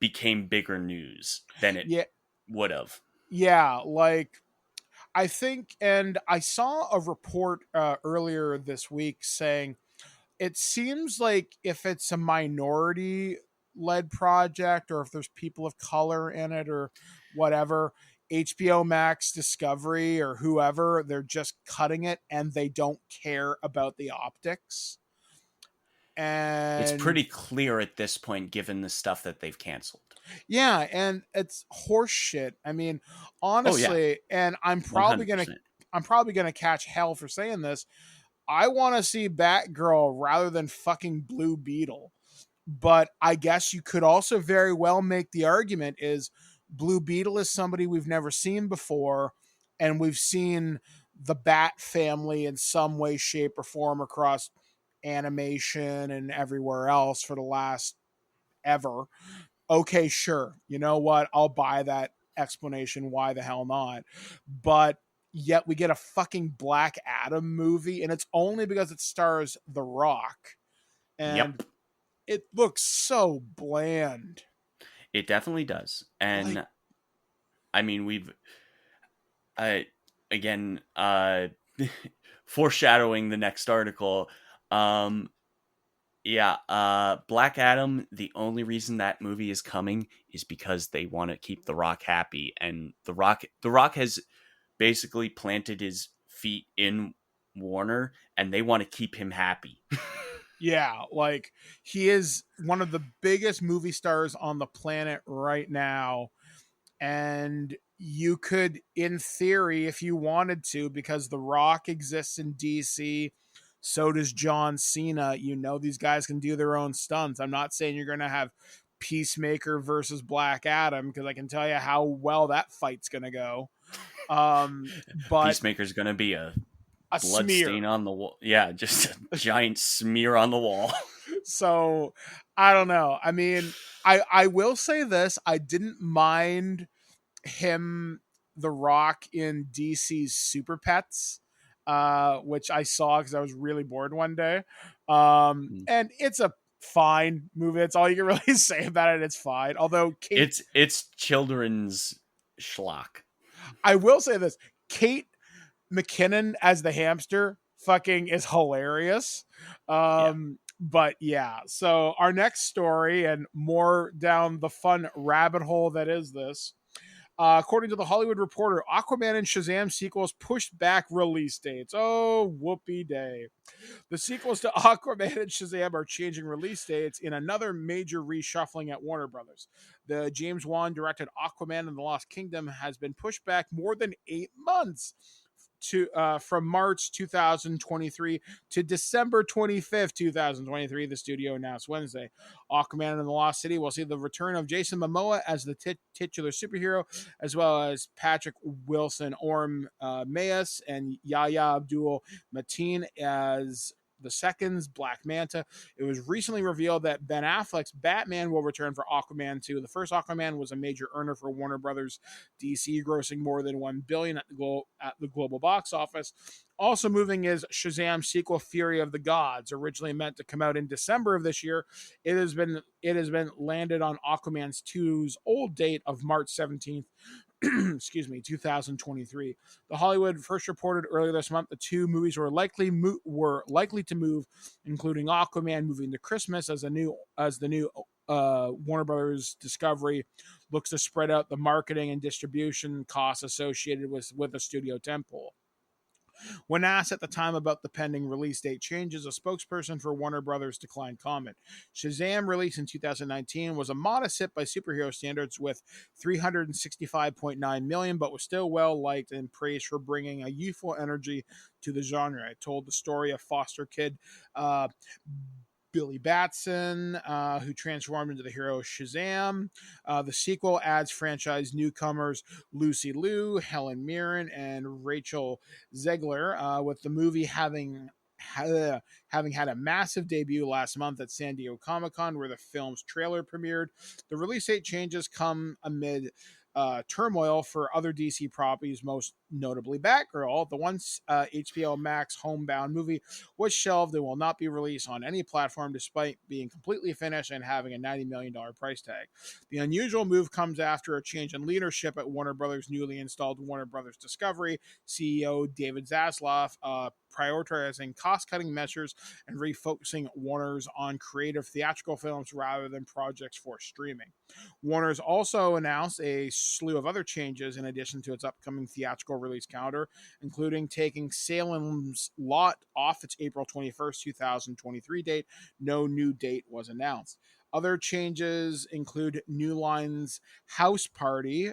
became bigger news than it would have. Yeah, like, I think, and I saw a report earlier this week saying, it seems like if it's a minority-led project or if there's people of color in it or whatever, HBO Max, Discovery, or whoever, they're just cutting it and they don't care about the optics. And it's pretty clear at this point, given the stuff that they've canceled. Yeah, and it's horse shit. I mean, honestly, and I'm probably 100%. gonna catch hell for saying this. I want to see Batgirl rather than fucking Blue Beetle. But I guess you could also very well make the argument is Blue Beetle is somebody we've never seen before, and we've seen the Bat family in some way, shape, or form across animation and everywhere else for the last ever. Okay, sure. You know what? I'll buy that explanation. Why the hell not? But yet we get a fucking Black Adam movie, and it's only because it stars The Rock. And Yep. it looks so bland. It definitely does. And Like- I mean, again, foreshadowing the next article. Black Adam, the only reason that movie is coming is because they want to keep The Rock happy. And The Rock has basically planted his feet in Warner, and they want to keep him happy. Yeah, like he is one of the biggest movie stars on the planet right now. And you could, in theory, if you wanted to, because The Rock exists in DC, so does John Cena. You know, these guys can do their own stunts. I'm not saying you're going to have Peacemaker versus Black Adam, because I can tell you how well that fight's going to go. But Peacemaker's going to be a blood smear stain on the wall. Yeah, just a giant smear on the wall. So I don't know. I mean, I will say this. I didn't mind him, The Rock, in DC's Super Pets, which I saw because I was really bored one day. And it's a fine movie. That's all you can really say about it. It's fine. Although it's children's schlock. I will say this. Kate McKinnon as the hamster fucking is hilarious. But yeah, so our next story, and more down the fun rabbit hole that is this. According to the Hollywood Reporter, Aquaman and Shazam sequels pushed back release dates. Oh, whoopee day. The sequels to Aquaman and Shazam are changing release dates in another major reshuffling at Warner Brothers. The James Wan directed Aquaman and the Lost Kingdom has been pushed back more than 8 months from March 2023 to December 25th, 2023, the studio announced Wednesday. Aquaman and the Lost City will see the return of Jason Momoa as the titular superhero, as well as Patrick Wilson, Orm Mayes, and Yahya Abdul-Mateen as the Second's Black Manta. It was recently revealed that Ben Affleck's Batman will return for Aquaman 2. The first Aquaman was a major earner for Warner Brothers DC, grossing more than $1 billion at the global box office. Also moving is Shazam sequel Fury of the Gods, originally meant to come out in December of this year. It has been landed on Aquaman 2's old date of March 17th. 2023. The Hollywood first reported earlier this month the two movies were likely to move, including Aquaman moving to Christmas as the new Warner Brothers Discovery looks to spread out the marketing and distribution costs associated with the studio tentpole. When asked at the time about the pending release date changes, a spokesperson for Warner Brothers declined comment. Shazam, released in 2019, was a modest hit by superhero standards with $365.9 million, but was still well liked and praised for bringing a youthful energy to the genre. It told the story of foster kid Billy Batson, who transformed into the hero Shazam. The sequel adds franchise newcomers Lucy Liu, Helen Mirren, and Rachel Zegler, with the movie having had a massive debut last month at San Diego Comic-Con, where the film's trailer premiered. The release date changes come amid turmoil for other DC properties, most notably Batgirl. The once HBO Max homebound movie was shelved and will not be released on any platform despite being completely finished and having a $90 million price tag. The unusual move comes after a change in leadership at Warner Brothers' newly installed Warner Brothers Discovery. CEO David Zaslav prioritizing cost-cutting measures and refocusing Warner's on creative theatrical films rather than projects for streaming. Warner's also announced a slew of other changes in addition to its upcoming theatrical release calendar, including taking Salem's Lot off its April 21st, 2023 date. No new date was announced. Other changes include New Line's House Party,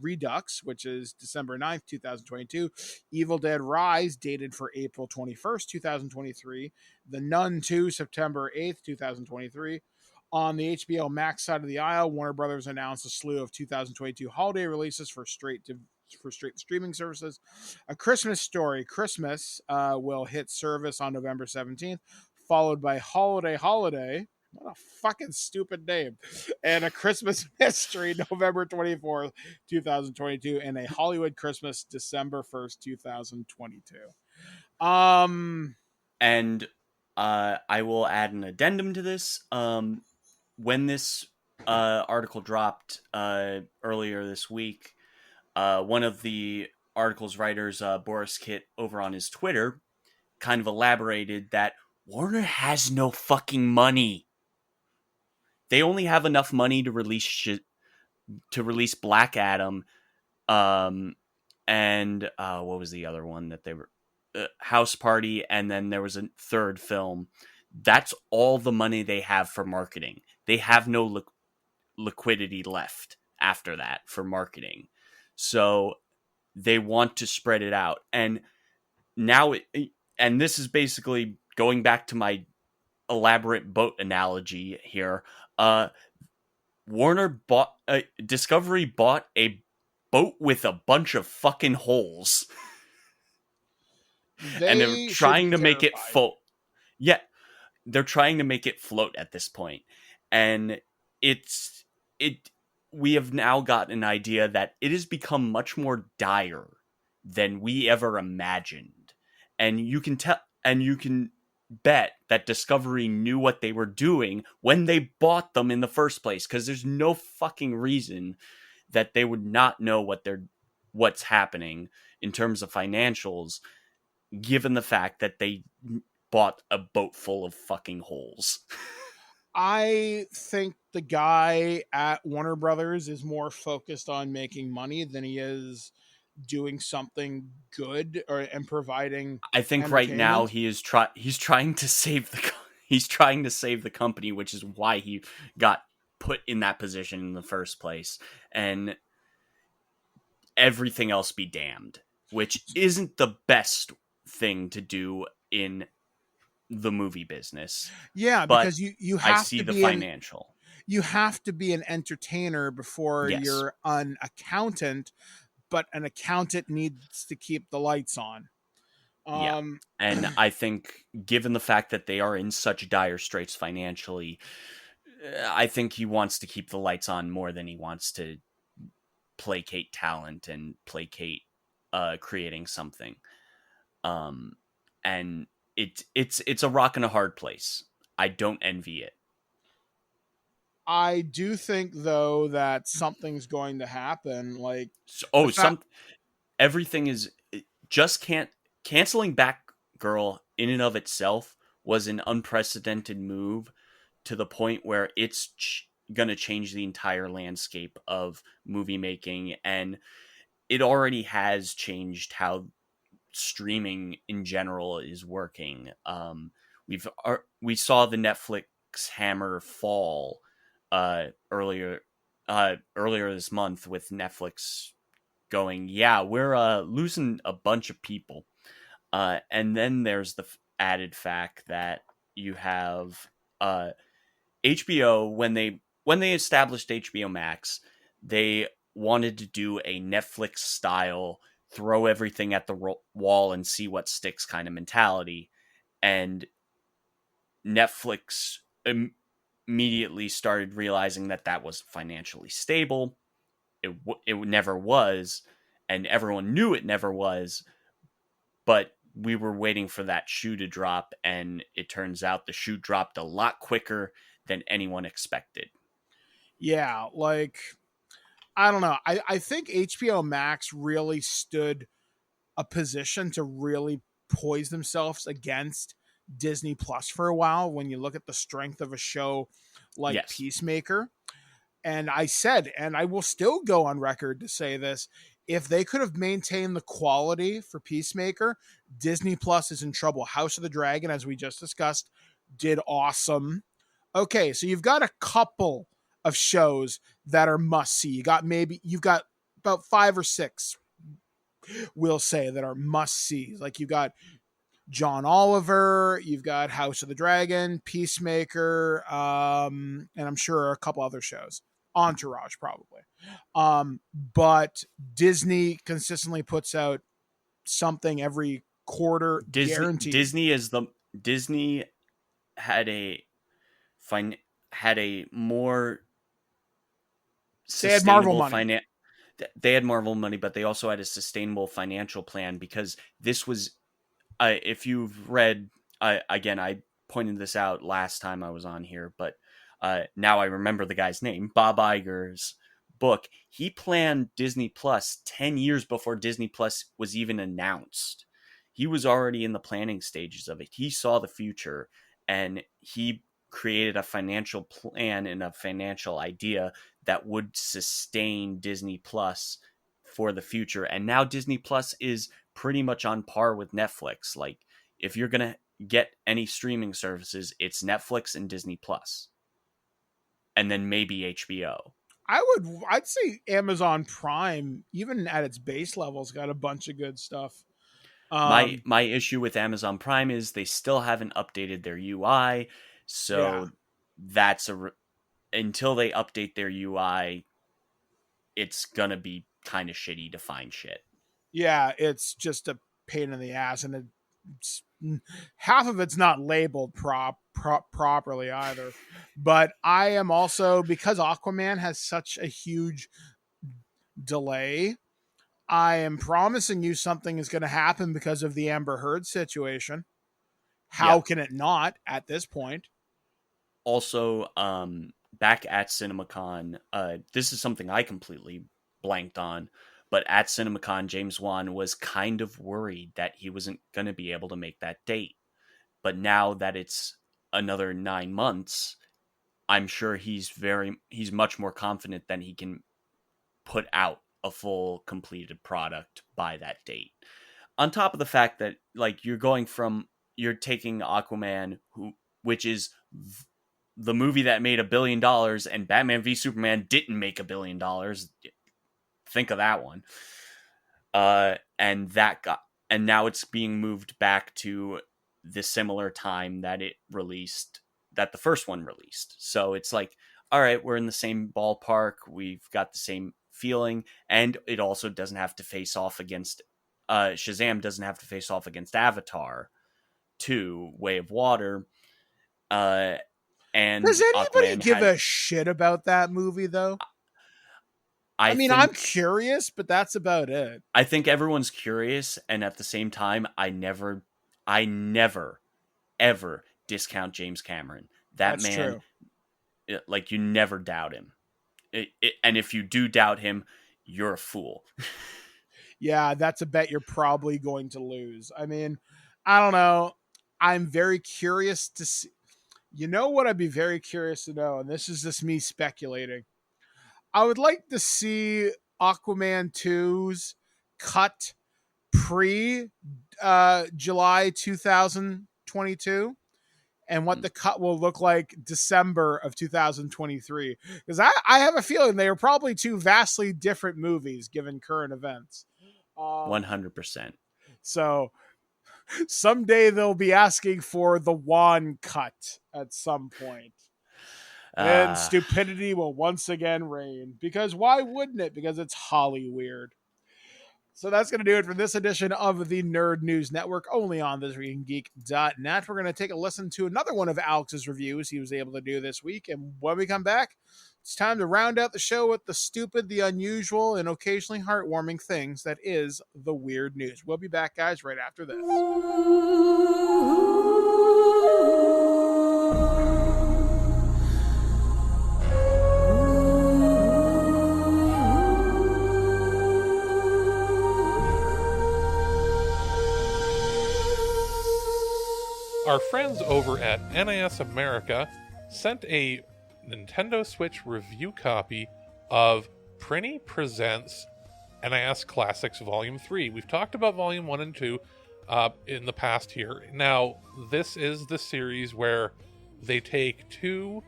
Redux, which is December 9th, 2022, Evil Dead Rise, dated for April 21st, 2023, The Nun 2, September 8th, 2023. On the HBO Max side of the aisle, Warner Brothers announced a slew of 2022 holiday releases for straight-to for streaming services. A Christmas Story Christmas will hit service on November 17th, followed by Holiday. What a fucking stupid name. And A Christmas Mystery, November 24th, 2022, and A Hollywood Christmas, December 1st, 2022. And I will add an addendum to this. When this article dropped earlier this week, one of the article's writers, Boris Kitt, over on his Twitter, kind of elaborated that Warner has no fucking money. They only have enough money to release Black Adam, and what was the other one that they were? House Party, and then there was a third film. That's all the money they have for marketing. They have no liquidity left after that for marketing. So they want to spread it out. And now, and this is basically going back to my elaborate boat analogy here. Discovery bought a boat with a bunch of fucking holes. And they're trying to make it float. Yeah, they're trying to make it float at this point. And we have now got an idea that it has become much more dire than we ever imagined. And you can bet that Discovery knew what they were doing when they bought them in the first place, because there's no fucking reason that they would not know what's happening in terms of financials, given the fact that they bought a boat full of fucking holes. I think the guy at Warner Brothers is more focused on making money than he is doing something good and providing. I think right now he's trying to save the company, which is why he got put in that position in the first place, and everything else be damned, which isn't the best thing to do in the movie business. Yeah, because you have I see to the be financial. You have to be an entertainer before you're an accountant, but an accountant needs to keep the lights on. And I think, given the fact that they are in such dire straits financially, I think he wants to keep the lights on more than he wants to placate talent and placate creating something. And it's a rock and a hard place. I don't envy it. I do think, though, that something's going to happen. Like, everything is just canceling Batgirl in and of itself was an unprecedented move, to the point where it's going to change the entire landscape of movie making, and it already has changed how streaming in general is working. We saw the Netflix hammer fall earlier this month, with Netflix going, we're losing a bunch of people, and then there's the added fact that you have HBO. When they established HBO Max, they wanted to do a Netflix style throw everything at the wall and see what sticks kind of mentality, and Netflix immediately started realizing that was financially stable. It never was, and everyone knew it never was, but we were waiting for that shoe to drop, and it turns out the shoe dropped a lot quicker than anyone expected. Yeah, like, I don't know. I think HBO Max really stood a position to really poise themselves against Disney Plus for a while, when you look at the strength of a show like Peacemaker. And I said, and I will still go on record to say this, if they could have maintained the quality for Peacemaker, Disney Plus is in trouble. House of the Dragon, as we just discussed, did awesome. Okay, so you've got a couple of shows that are must-see. You've got about 5 or 6, we'll say, that are must-see. Like, you've got John Oliver, you've got House of the Dragon, Peacemaker, and I'm sure a couple other shows. Entourage, probably. But Disney consistently puts out something every quarter, guaranteed. Disney had a more They had Marvel sustainable money. They had Marvel money, but they also had a sustainable financial plan, because this was, if you've read, again, I pointed this out last time I was on here, but now I remember the guy's name, Bob Iger's book. He planned Disney Plus 10 years before Disney Plus was even announced. He was already in the planning stages of it. He saw the future, and he created a financial plan and a financial idea that would sustain Disney Plus for the future. And now Disney Plus is pretty much on par with Netflix. Like, if you're going to get any streaming services, it's Netflix and Disney Plus. And then maybe HBO. I'd say Amazon Prime, even at its base levels, got a bunch of good stuff. My issue with Amazon Prime is they still haven't updated their UI. So that's until they update their UI, it's going to be kind of shitty to find shit. Yeah, it's just a pain in the ass, and half of it's not labeled properly either. But I am also, because Aquaman has such a huge delay, I am promising you something is going to happen because of the Amber Heard situation. How can it not at this point? Also, back at CinemaCon, this is something I completely blanked on, but at CinemaCon, James Wan was kind of worried that he wasn't going to be able to make that date. But now that it's another 9 months, I'm sure he's much more confident that he can put out a full completed product by that date. On top of the fact that, like, you're taking Aquaman, which is the movie that made $1 billion, and Batman v Superman didn't make $1 billion. Think of that one. And now it's being moved back to the similar time that the first one released. So it's like, all right, we're in the same ballpark. We've got the same feeling, and it also doesn't have to face off against Shazam doesn't have to face off against Avatar 2, Way of Water. And does anybody give a shit about that movie, though? I mean, I'm curious, but that's about it. I think everyone's curious, and at the same time, I never, ever discount James Cameron. That's man, true. Like, you never doubt him. And if you do doubt him, you're a fool. Yeah, that's a bet you're probably going to lose. I mean, I don't know. I'm very curious to see. You know what I'd be very curious to know, and this is just me speculating. I would like to see Aquaman 2's cut pre July 2022. And what the cut will look like December of 2023. Because I have a feeling they are probably two vastly different movies given current events. 100%. So someday they'll be asking for the Wan cut at some point. And stupidity will once again reign. Because why wouldn't it? Because it's Holly weird. So that's going to do it for this edition of the Nerd News Network, only on ThisWeekInGeek.net. We're going to take a listen to another one of Alex's reviews he was able to do this week. And when we come back, it's time to round out the show with the stupid, the unusual, and occasionally heartwarming things that is the weird news. We'll be back, guys, right after this. Our friends over at NIS America sent a Nintendo Switch review copy of Prinny Presents NIS Classics Volume 3. We've talked about Volume 1 and 2 in the past here. Now, this is the series where they take two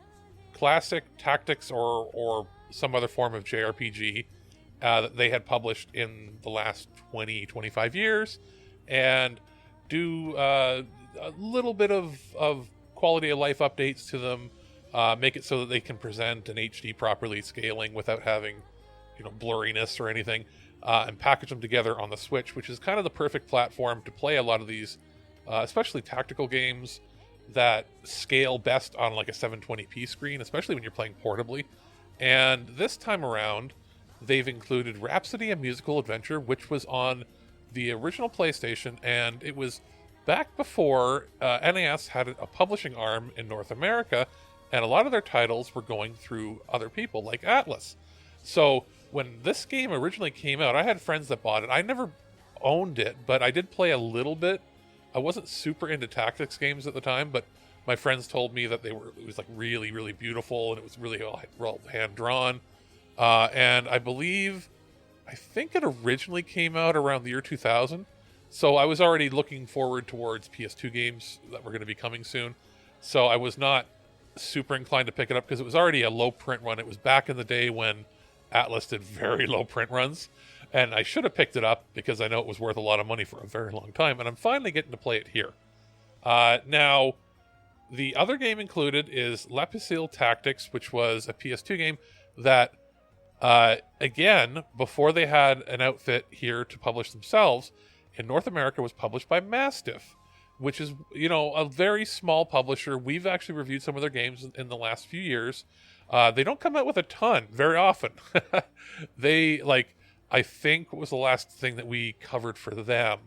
classic tactics or some other form of JRPG that they had published in the last 20-25 years and do a little bit of quality of life updates to them, make it so that they can present in HD properly scaling without having, blurriness or anything, and package them together on the Switch, which is kind of the perfect platform to play a lot of these, especially tactical games that scale best on like a 720p screen, especially when you're playing portably. And this time around, they've included Rhapsody, a musical adventure, which was on the original PlayStation, and it was back before NIS had a publishing arm in North America, and a lot of their titles were going through other people, like Atlas. So when this game originally came out, I had friends that bought it. I never owned it, but I did play a little bit. I wasn't super into tactics games at the time, but my friends told me that it was like really, really beautiful, and it was really well hand-drawn. And I think it originally came out around the year 2000. So I was already looking forward towards PS2 games that were going to be coming soon. So I was not super inclined to pick it up because it was already a low print run. It was back in the day when Atlas did very low print runs. And I should have picked it up because I know it was worth a lot of money for a very long time. And I'm finally getting to play it here. Now, the other game included is Pucelle Tactics, which was a PS2 game that, again, before they had an outfit here to publish themselves, in North America was published by Mastiff, which is, a very small publisher. We've actually reviewed some of their games in the last few years. They don't come out with a ton very often. I think what was the last thing that we covered for them?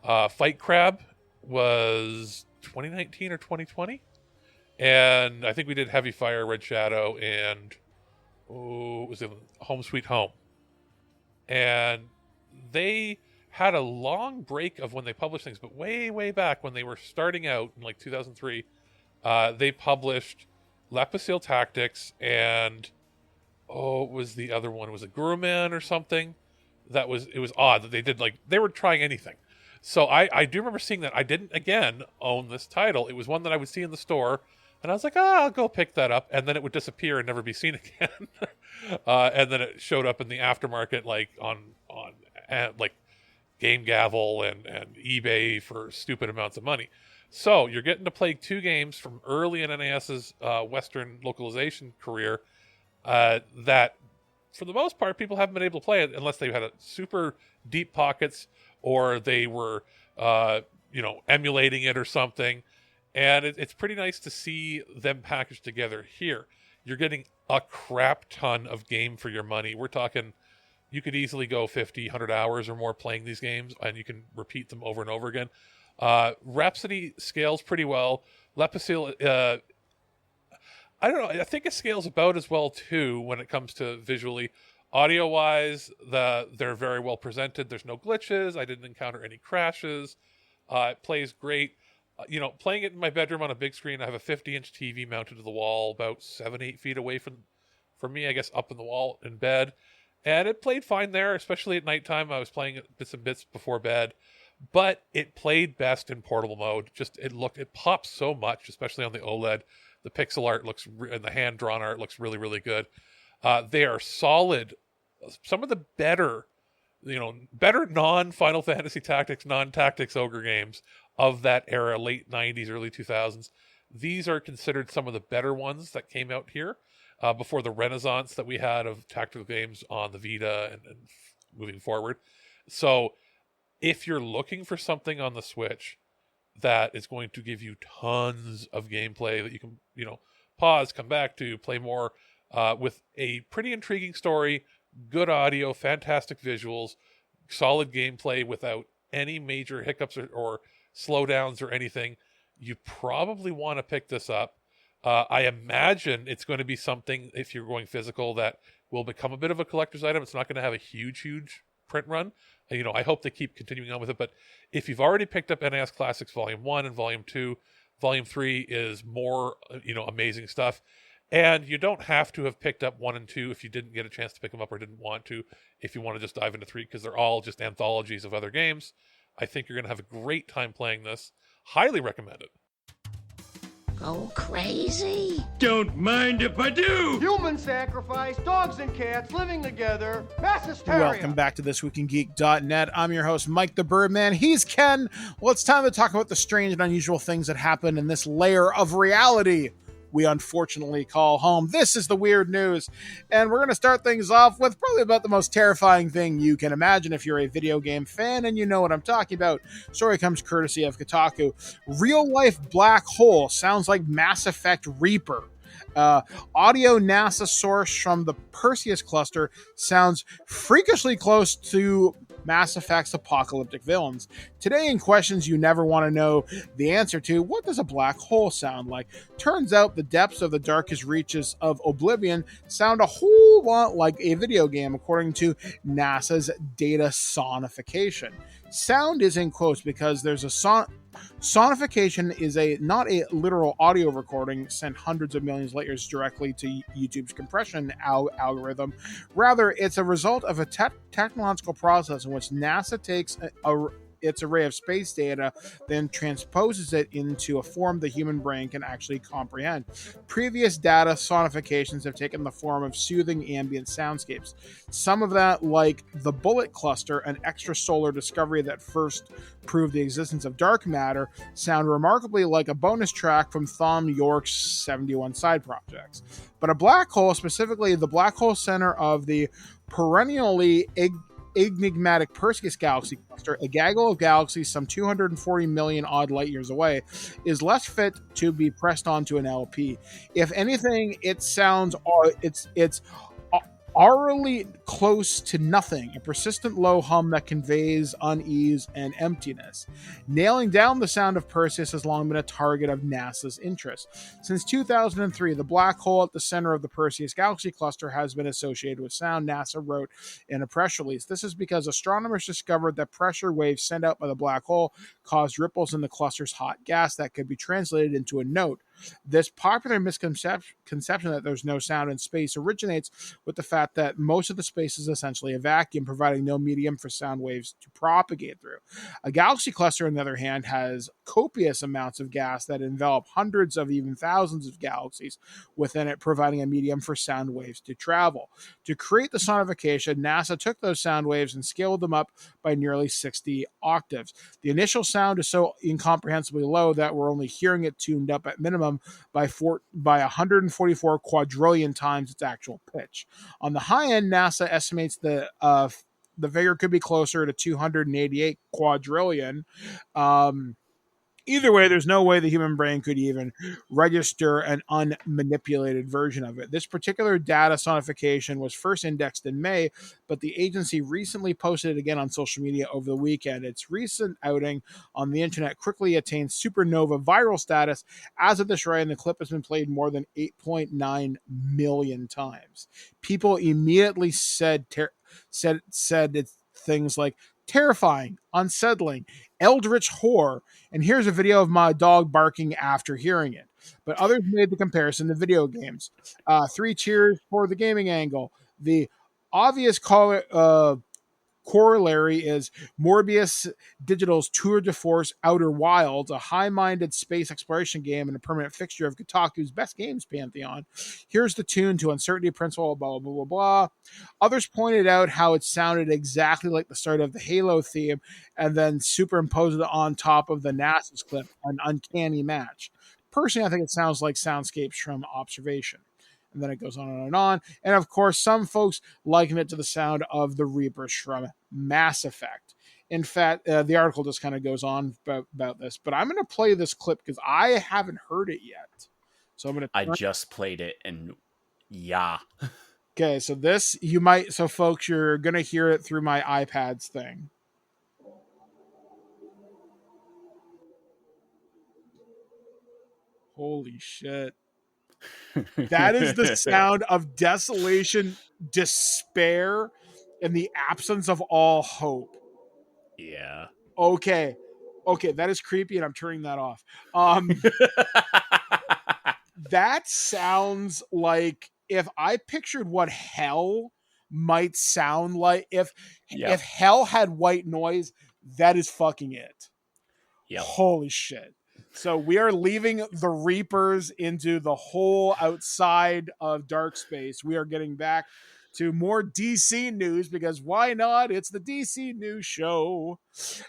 Fight Crab was 2019 or 2020. And I think we did Heavy Fire, Red Shadow, and was it Home Sweet Home? And they had a long break of when they published things, but way, way back when they were starting out in like 2003, they published Pucelle Tactics and what was the other one? Was it Guruman or something? It was odd that they did they were trying anything. So I do remember seeing that. I didn't, again, own this title. It was one that I would see in the store, and I was like, I'll go pick that up. And then it would disappear and never be seen again. And then it showed up in the aftermarket, on Game Gavel and eBay for stupid amounts of money. So you're getting to play two games from early in NIS's Western localization career that, for the most part, people haven't been able to play it unless they had a super deep pockets or they were, emulating it or something. And it's pretty nice to see them packaged together here. You're getting a crap ton of game for your money. We're talking, you could easily go 50, 100 hours or more playing these games, and you can repeat them over and over again. Rhapsody scales pretty well. Pucelle, I don't know, I think it scales about as well, too, when it comes to visually. Audio-wise, they're very well presented. There's no glitches. I didn't encounter any crashes. It plays great. Playing it in my bedroom on a big screen, I have a 50-inch TV mounted to the wall about 7-8 feet away from me, I guess, up in the wall in bed. And it played fine there, especially at nighttime. I was playing it bits and bits before bed. But it played best in portable mode. It pops so much, especially on the OLED. The pixel art and the hand-drawn art looks really, really good. They are solid. Some of the better non-Final Fantasy Tactics, non-Tactics Ogre games of that era, late 90s, early 2000s. These are considered some of the better ones that came out here before the renaissance that we had of tactical games on the Vita and moving forward. So if you're looking for something on the Switch that is going to give you tons of gameplay that you can, pause, come back to, play more, with a pretty intriguing story, good audio, fantastic visuals, solid gameplay without any major hiccups or slowdowns or anything, you probably want to pick this up. I imagine it's going to be something, if you're going physical, that will become a bit of a collector's item. It's not going to have a huge print run. I hope they keep continuing on with it. But if you've already picked up NIS Classics Volume 1 and Volume 2, Volume 3 is more, amazing stuff. And you don't have to have picked up 1 and 2 if you didn't get a chance to pick them up or didn't want to, if you want to just dive into 3, because they're all just anthologies of other games. I think you're going to have a great time playing this. Highly recommend it. Go crazy? Don't mind if I do! Human sacrifice, dogs and cats living together, mass hysteria. Welcome back to ThisWeekInGeek.net. I'm your host, Mike the Birdman. He's Ken. Well, it's time to talk about the strange and unusual things that happen in this layer of reality we unfortunately call home. This is the weird news, and we're going to start things off with probably about the most terrifying thing you can imagine if you're a video game fan and you know what I'm talking about. Story comes courtesy of Kotaku. Real-life black hole sounds like Mass Effect Reaper. Audio NASA source from the Perseus cluster sounds freakishly close to Mass Effect's apocalyptic villains. Today, in questions you never want to know the answer to, what does a black hole sound like? Turns out the depths of the darkest reaches of Oblivion sound a whole lot like a video game, according to NASA's data sonification. Sound is in quotes because there's a sonification is not a literal audio recording sent hundreds of millions of light years directly to YouTube's compression algorithm. Rather, it's a result of a technological process in which NASA takes its array of space data, then transposes it into a form the human brain can actually comprehend. Previous data sonifications have taken the form of soothing ambient soundscapes. Some of that, like the Bullet Cluster, an extrasolar discovery that first proved the existence of dark matter, sound remarkably like a bonus track from Thom Yorke's 71 side projects. But a black hole, specifically the black hole center of the perennially enigmatic Perseus galaxy cluster, a gaggle of galaxies some 240 million odd light years away, is less fit to be pressed onto an LP. If anything, it sounds it's aurally close to nothing, a persistent low hum that conveys unease and emptiness. Nailing down the sound of Perseus has long been a target of NASA's interest. Since 2003, the black hole at the center of the Perseus galaxy cluster has been associated with sound, NASA wrote in a press release. This is because astronomers discovered that pressure waves sent out by the black hole caused ripples in the cluster's hot gas that could be translated into a note. This popular misconception that there's no sound in space originates with the fact that most of the space is essentially a vacuum, providing no medium for sound waves to propagate through. A galaxy cluster, on the other hand, has copious amounts of gas that envelop hundreds of even thousands of galaxies within it, providing a medium for sound waves to travel. To create the sonification, NASA took those sound waves and scaled them up by nearly 60 octaves. The initial sound is so incomprehensibly low that we're only hearing it tuned up at minimum by 144 quadrillion times its actual pitch. On the high end, NASA estimates the figure could be closer to 288 quadrillion. Either way, there's no way the human brain could even register an unmanipulated version of it. This particular data sonification was first indexed in May, but the agency recently posted it again on social media over the weekend. Its recent outing on the internet quickly attained supernova viral status. As of this writing, the clip has been played more than 8.9 million times. People immediately said things like terrifying, unsettling, eldritch horror, and here's a video of my dog barking after hearing it. But others made the comparison to video games. 3 cheers for the gaming angle. The obvious corollary is Morbius Digital's Tour de Force Outer Wilds, a high-minded space exploration game and a permanent fixture of Kotaku's best games pantheon. Here's the tune to Uncertainty Principle, blah, blah, blah, blah. Others pointed out how it sounded exactly like the start of the Halo theme and then superimposed it on top of the NASA's clip, an uncanny match. Personally, I think it sounds like soundscapes from Observation. And then it goes on and on and on. And of course, some folks liken it to the sound of the Reapers from Mass Effect. In fact, the article just kind of goes on about this. But I'm going to play this clip because I haven't heard it yet. So I'm going to. I just played it, and yeah. Okay, so this you might. So folks, you're going to hear it through my iPad's thing. Holy shit. That is the sound of desolation, despair, and the absence of all hope. Yeah. Okay, that is creepy, and I'm turning that off. That sounds like if I pictured what hell might sound like, if hell had white noise, that is fucking it. Yep. Holy shit. So we are leaving the Reapers into the whole outside of dark space. We are getting back to more DC news because why not? It's the DC news show.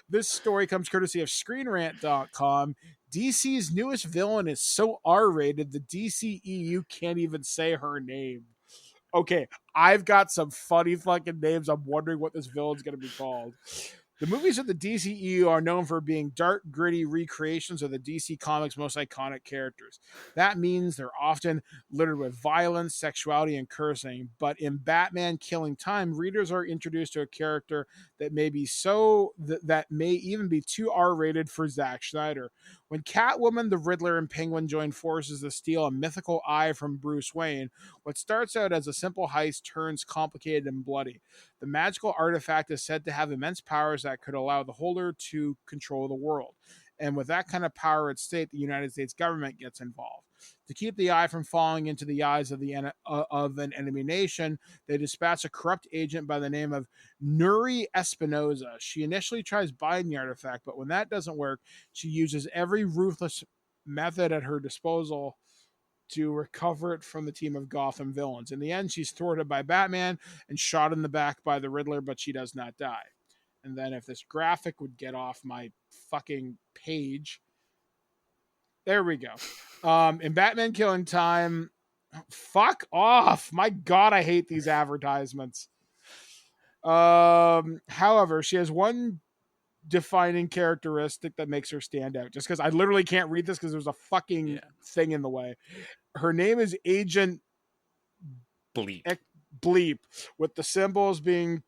This story comes courtesy of ScreenRant.com. DC's newest villain is so R-rated, the DCEU can't even say her name. Okay, I've got some funny fucking names. I'm wondering what this villain's going to be called. The movies of the DCEU are known for being dark, gritty recreations of the DC Comics' most iconic characters. That means they're often littered with violence, sexuality, and cursing. But in Batman Killing Time, readers are introduced to a character that may be that may even be too R-rated for Zack Snyder. When Catwoman, the Riddler, and Penguin join forces to steal a mythical eye from Bruce Wayne, what starts out as a simple heist turns complicated and bloody. The magical artifact is said to have immense powers that could allow the holder to control the world. And with that kind of power at stake, the United States government gets involved. To keep the eye from falling into the eyes of an enemy nation, they dispatch a corrupt agent by the name of Nuri Espinoza. She initially tries buying the artifact, but when that doesn't work, she uses every ruthless method at her disposal to recover it from the team of Gotham villains. In the end, she's thwarted by Batman and shot in the back by the Riddler, but she does not die. And then if this graphic would get off my fucking page. There we go. In Batman Killing Time, fuck off. My God, I hate these advertisements. However, she has one defining characteristic that makes her stand out. Just because I literally can't read this because there's a fucking thing in the way. Her name is Agent Bleep, with the symbols being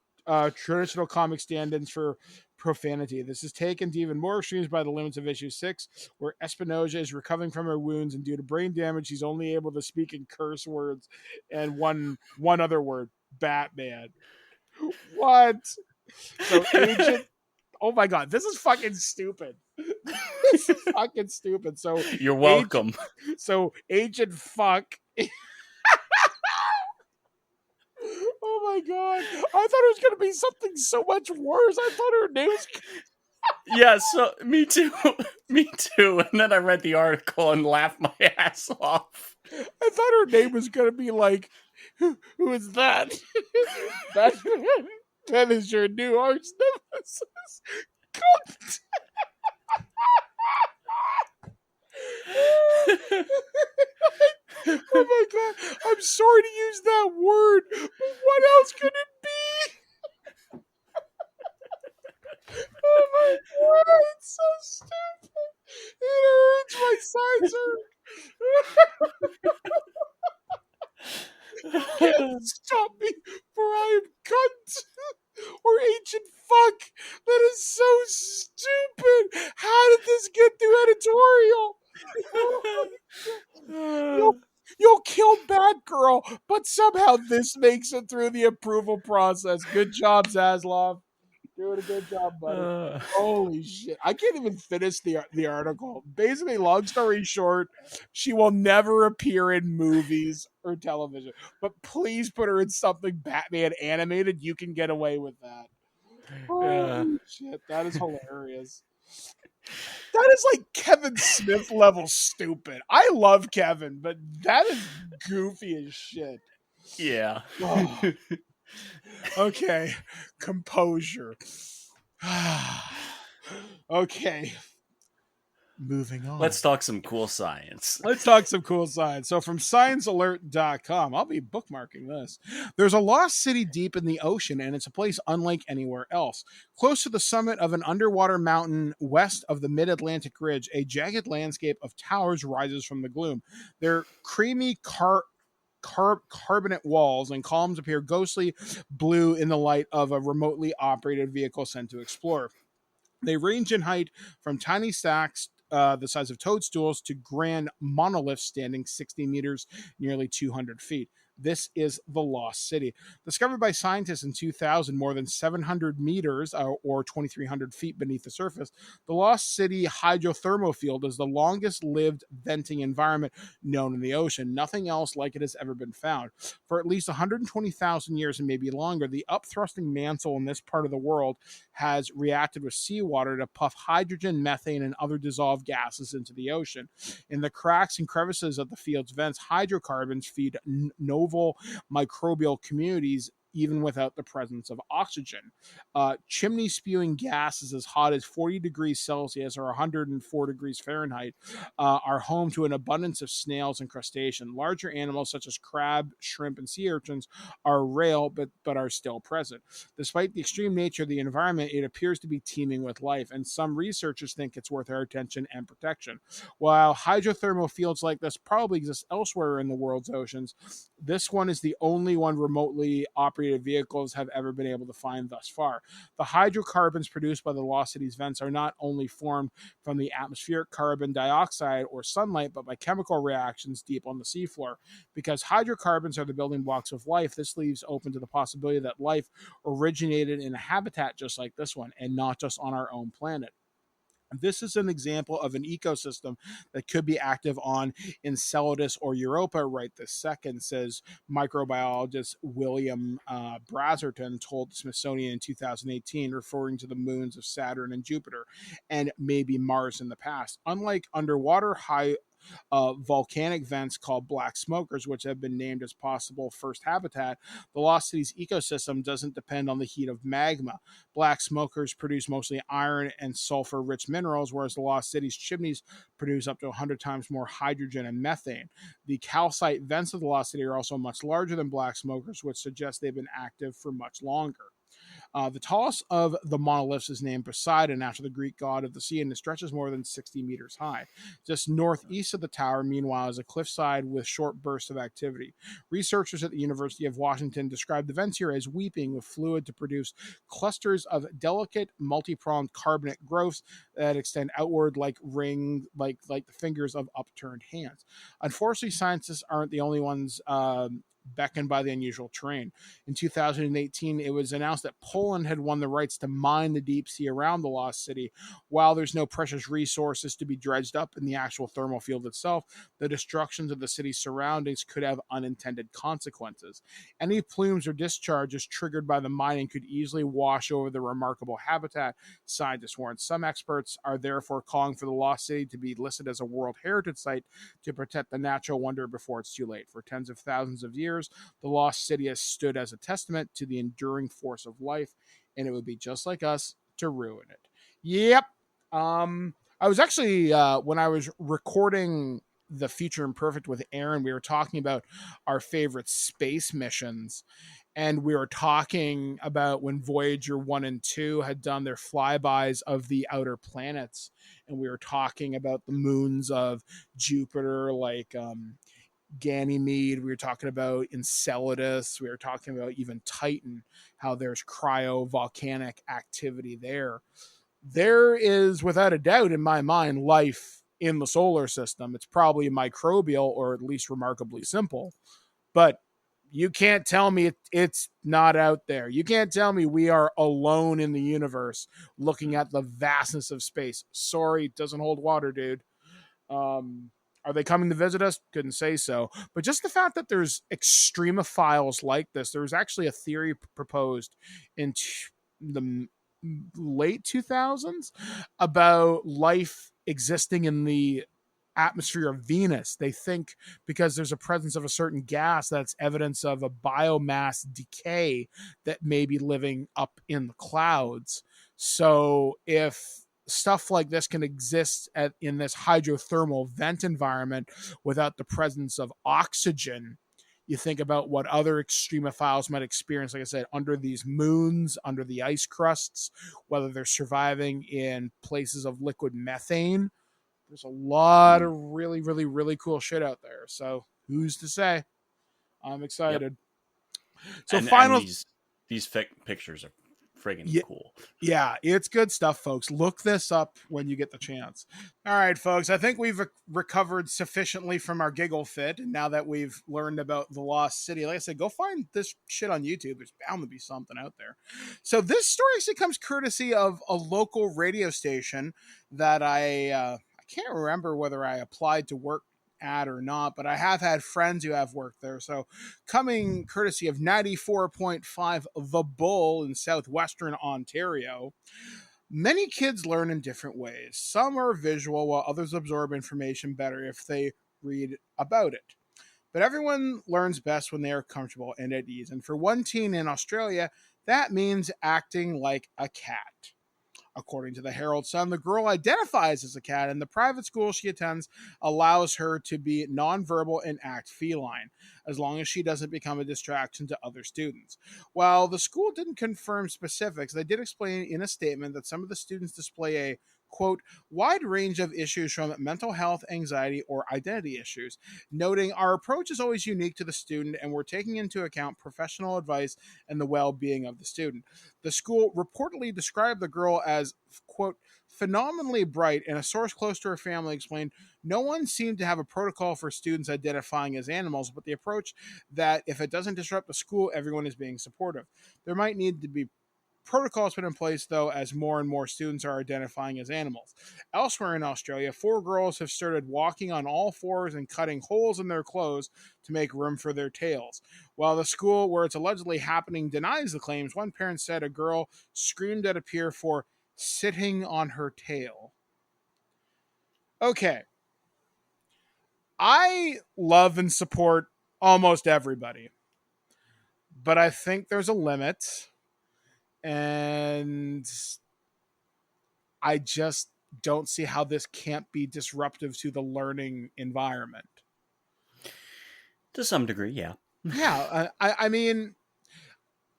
traditional comic stand-ins for profanity. This is taken to even more extremes by the limits of issue 6, where Espinosa is recovering from her wounds, and due to brain damage, she's only able to speak in curse words and one other word, Batman. What? So Agent... Oh my God, this is fucking stupid. This is fucking stupid. So you're welcome. Agent Fuck... Oh my God. I thought it was going to be something so much worse. I thought her name was... Yeah, so me too. Me too. And then I read the article and laughed my ass off. I thought her name was going to be like, who is that? That is your new arch nemesis. Oh my God, I'm sorry to use that word, but what else could it be? Oh my God, it's so stupid. It hurts, my sides hurt. You can't stop me, for I am cunt. Or Agent Fuck. That is so stupid. How did this get through editorial? You'll kill Batgirl, but somehow this makes it through the approval process. Good job, Zaslav. Doing a good job, buddy. Holy shit. I can't even finish the article. Basically, long story short, she will never appear in movies or television. But please put her in something Batman animated. You can get away with that. Holy shit. That is hilarious. That is like Kevin Smith level stupid. I love Kevin, but that is goofy as shit. Yeah. Oh. Okay. Composure. Okay. Moving on. Let's talk some cool science. So from sciencealert.com, I'll be bookmarking this. There's a lost city deep in the ocean, and it's a place unlike anywhere else. Close to the summit of an underwater mountain west of the mid-Atlantic ridge, a jagged landscape of towers rises from the gloom. Their creamy carbonate walls and columns appear ghostly blue in the light of a remotely operated vehicle sent to explore. They range in height from tiny stacks the size of toadstools to grand monoliths standing 60 meters, nearly 200 feet. This is the Lost City. Discovered by scientists in 2000, more than 700 meters or 2,300 feet beneath the surface, the Lost City hydrothermal field is the longest lived venting environment known in the ocean. Nothing else like it has ever been found. For at least 120,000 years and maybe longer, the upthrusting mantle in this part of the world has reacted with seawater to puff hydrogen, methane, and other dissolved gases into the ocean. In the cracks and crevices of the field's vents, hydrocarbons feed novel microbial communities even without the presence of oxygen. Chimney spewing gases as hot as 40 degrees Celsius or 104 degrees Fahrenheit are home to an abundance of snails and crustaceans. Larger animals such as crab, shrimp, and sea urchins are rare, but are still present. Despite the extreme nature of the environment, it appears to be teeming with life, and some researchers think it's worth our attention and protection. While hydrothermal fields like this probably exist elsewhere in the world's oceans, this one is the only one remotely operated vehicles have ever been able to find thus far. The hydrocarbons produced by the Lost City's vents are not only formed from the atmospheric carbon dioxide or sunlight, but by chemical reactions deep on the seafloor. Because hydrocarbons are the building blocks of life, this leaves open to the possibility that life originated in a habitat just like this one, and not just on our own planet. This is an example of an ecosystem that could be active on Enceladus or Europa right this second, says microbiologist William Brazelton told the Smithsonian in 2018, referring to the moons of Saturn and Jupiter, and maybe Mars in the past. Unlike underwater volcanic vents called black smokers, which have been named as possible first habitat, the Lost City's ecosystem doesn't depend on the heat of magma. Black smokers produce mostly iron and sulfur-rich minerals, whereas the Lost City's chimneys produce up to 100 times more hydrogen and methane. The calcite vents of the Lost City are also much larger than black smokers, which suggests they've been active for much longer. The tallest of the monoliths is named Poseidon, after the Greek god of the sea, and it stretches more than 60 meters high. Just northeast of the tower, meanwhile, is a cliffside with short bursts of activity. Researchers at the University of Washington describe the vents here as weeping with fluid to produce clusters of delicate, multi-pronged carbonate growths that extend outward like the fingers of upturned hands. Unfortunately, scientists aren't the only ones beckoned by the unusual terrain. In 2018, it was announced that Poland had won the rights to mine the deep sea around the Lost City. While there's no precious resources to be dredged up in the actual thermal field itself, the destruction of the city's surroundings could have unintended consequences. Any plumes or discharges triggered by the mining could easily wash over the remarkable habitat, scientists warn. Some experts are therefore calling for the Lost City to be listed as a World Heritage Site to protect the natural wonder before it's too late. For tens of thousands of years, the Lost City has stood as a testament to the enduring force of life, and it would be just like us to ruin it. Yep. I was actually, when I was recording the Future Imperfect with Aaron, we were talking about our favorite space missions, and we were talking about when Voyager 1 and 2 had done their flybys of the outer planets, and we were talking about the moons of Jupiter, like Ganymede, we were talking about Enceladus, we were talking about even Titan, how there's cryovolcanic activity there. There is, without a doubt, in my mind, life in the solar system. It's probably microbial, or at least remarkably simple, but you can't tell me it's not out there. You can't tell me we are alone in the universe looking at the vastness of space. Sorry, it doesn't hold water, dude. Are they coming to visit us? Couldn't say so. But just the fact that there's extremophiles like this, there's actually a theory proposed in the late 2000s about life existing in the atmosphere of Venus. They think because there's a presence of a certain gas, that's evidence of a biomass decay that may be living up in the clouds. So if stuff like this can exist in this hydrothermal vent environment without the presence of oxygen, you think about what other extremophiles might experience, like I said, under these moons, under the ice crusts, whether they're surviving in places of liquid methane. There's a lot of really, really, really cool shit out there. So who's to say? I'm excited. Yep. So and these pictures are friggin' cool. Yeah, it's good stuff, folks. Look this up when you get the chance. All right, folks, I think we've recovered sufficiently from our giggle fit. And now that we've learned about the Lost City, like I said, go find this shit on YouTube. There's bound to be something out there. So this story actually comes courtesy of a local radio station that I can't remember whether I applied to work at or not, but I have had friends who have worked there. So coming courtesy of 94.5 The Bull in southwestern Ontario, many kids learn in different ways. Some are visual while others absorb information better if they read about it. But everyone learns best when they are comfortable and at ease. And for one teen in Australia, that means acting like a cat. According to the Herald Sun, the girl identifies as a cat, and the private school she attends allows her to be nonverbal and act feline, as long as she doesn't become a distraction to other students. While the school didn't confirm specifics, they did explain in a statement that some of the students display a quote, wide range of issues from mental health, anxiety, or identity issues, noting our approach is always unique to the student and we're taking into account professional advice and the well-being of the student. The school reportedly described the girl as, quote, phenomenally bright, and a source close to her family explained no one seemed to have a protocol for students identifying as animals, but the approach that if it doesn't disrupt the school, everyone is being supportive. There might need to be protocols put in place, though, as more and more students are identifying as animals. Elsewhere in Australia, 4 girls have started walking on all fours and cutting holes in their clothes to make room for their tails. While the school where it's allegedly happening denies the claims, one parent said a girl screamed at a peer for sitting on her tail. Okay. I love and support almost everybody, but I think there's a limit. And I just don't see how this can't be disruptive to the learning environment. To some degree, yeah. Yeah, I mean,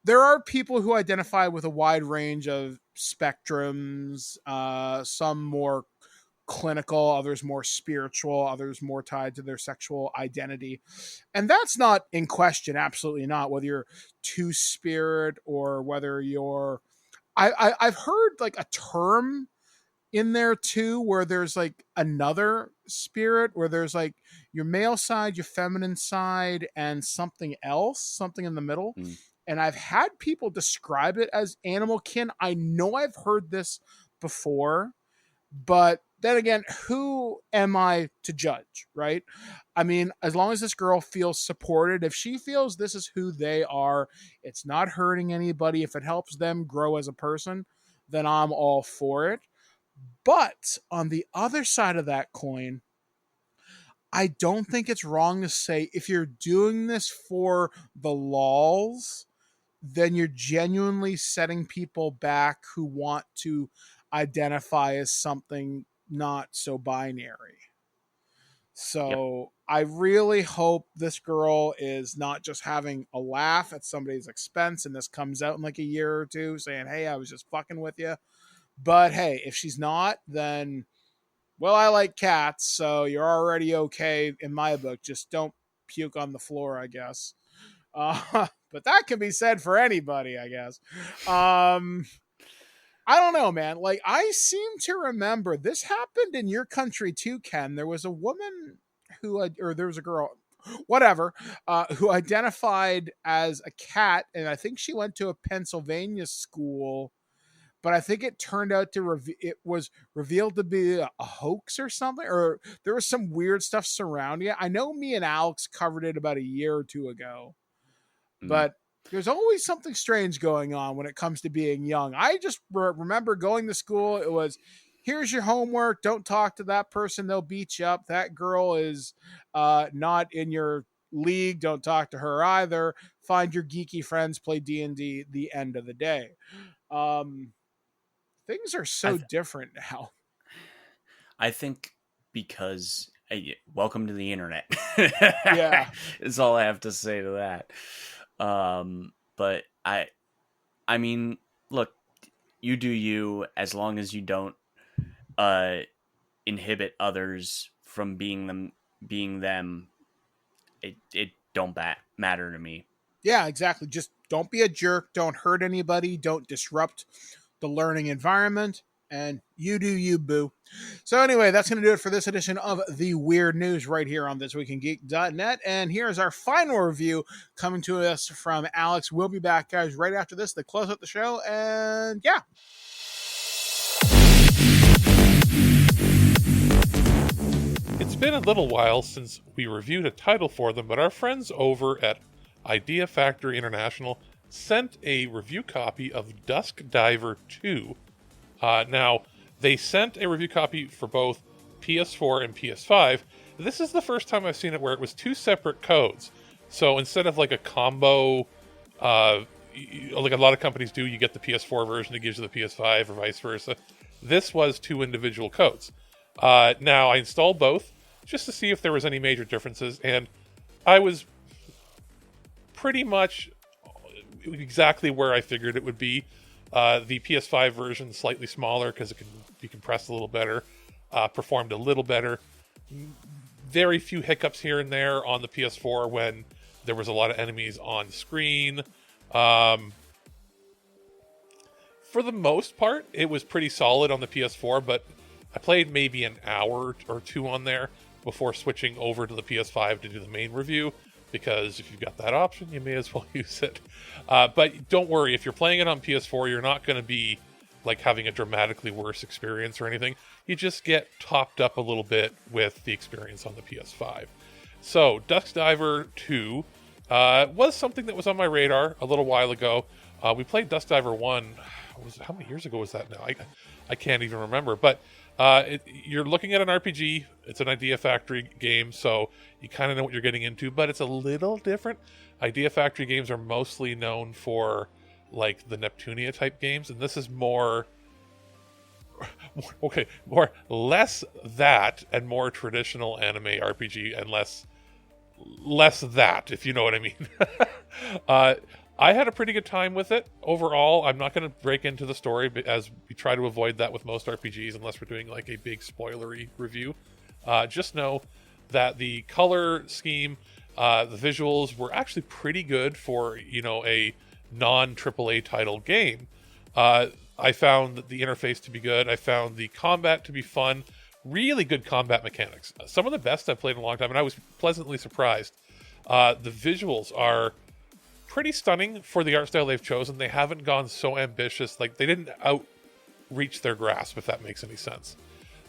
there are people who identify with a wide range of spectrums, some more clinical, others more spiritual, others more tied to their sexual identity. And that's not in question, absolutely not, whether you're two-spirit or whether you're... I've heard like a term in there too, where there's like another spirit, where there's like your male side, your feminine side, and something else, something in the middle. And I've had people describe it as animal kin. I know I've heard this before, but then again, who am I to judge, right? I mean, as long as this girl feels supported, if she feels this is who they are, it's not hurting anybody, if it helps them grow as a person, then I'm all for it. But on the other side of that coin, I don't think it's wrong to say if you're doing this for the lols, then you're genuinely setting people back who want to identify as something not so binary. So I really hope this girl is not just having a laugh at somebody's expense and this comes out in like a year or two saying, hey, I was just fucking with you. But hey, if she's not, then, well, I like cats, so you're already okay in my book. Just don't puke on the floor, I guess. But that can be said for anybody, I guess. I don't know, man. Like, I seem to remember this happened in your country too, Ken. There was a woman or there was a girl, whatever, who identified as a cat, and I think she went to a Pennsylvania school, but I think it turned out to it was revealed to be a hoax or something, or there was some weird stuff surrounding it. I know me and Alex covered it about a year or two ago, but there's always something strange going on when it comes to being young. I just remember going to school. It was, here's your homework. Don't talk to that person. They'll beat you up. That girl is not in your league. Don't talk to her either. Find your geeky friends. Play D&D. The end of the day. Things are so different now. I think because... welcome to the internet. Yeah. Is all I have to say to that. But I mean, look, you do you, as long as you don't inhibit others from being them. It don't matter to me. Yeah, exactly. Just don't be a jerk. Don't hurt anybody. Don't disrupt the learning environment. And you do you, boo. So anyway, that's going to do it for this edition of The Weird News right here on ThisWeekInGeek.net. And here's our final review coming to us from Alex. We'll be back, guys, right after this to close out the show. And yeah. It's been a little while since we reviewed a title for them, but our friends over at Idea Factory International sent a review copy of Dusk Diver 2. Now, they sent a review copy for both PS4 and PS5, This is the first time I've seen it where it was 2 separate codes. So instead of like a combo, like a lot of companies do, you get the PS4 version, it gives you the PS5 or vice versa. This was 2 individual codes. Now, I installed both just to see if there was any major differences, and I was pretty much exactly where I figured it would be. The PS5 version slightly smaller because it can be compressed a little better, performed a little better. Very few hiccups here and there on the PS4 when there was a lot of enemies on screen. For the most part, it was pretty solid on the PS4, but I played maybe an hour or 2 on there before switching over to the PS5 to do the main review, because if you've got that option, you may as well use it. But don't worry, if you're playing it on PS4, you're not going to be like having a dramatically worse experience or anything. You just get topped up a little bit with the experience on the PS5. So, Dusk Diver 2 was something that was on my radar a little while ago. We played Dusk Diver 1, how many years ago was that now? I can't even remember. But you're looking at an RPG. It's an Idea Factory game, so you kind of know what you're getting into, but it's a little different. Idea Factory games are mostly known for like the Neptunia type games, and this is more less that and more traditional anime RPG, and less that, if you know what I mean. I had a pretty good time with it overall. I'm not going to break into the story, but as we try to avoid that with most RPGs unless we're doing like a big spoilery review. Just know that the color scheme, the visuals were actually pretty good for, a non-AAA title game. I found the interface to be good. I found the combat to be fun. Really good combat mechanics. Some of the best I've played in a long time, and I was pleasantly surprised. The visuals are pretty stunning for the art style they've chosen. They haven't gone so ambitious. Like, they didn't outreach their grasp, if that makes any sense.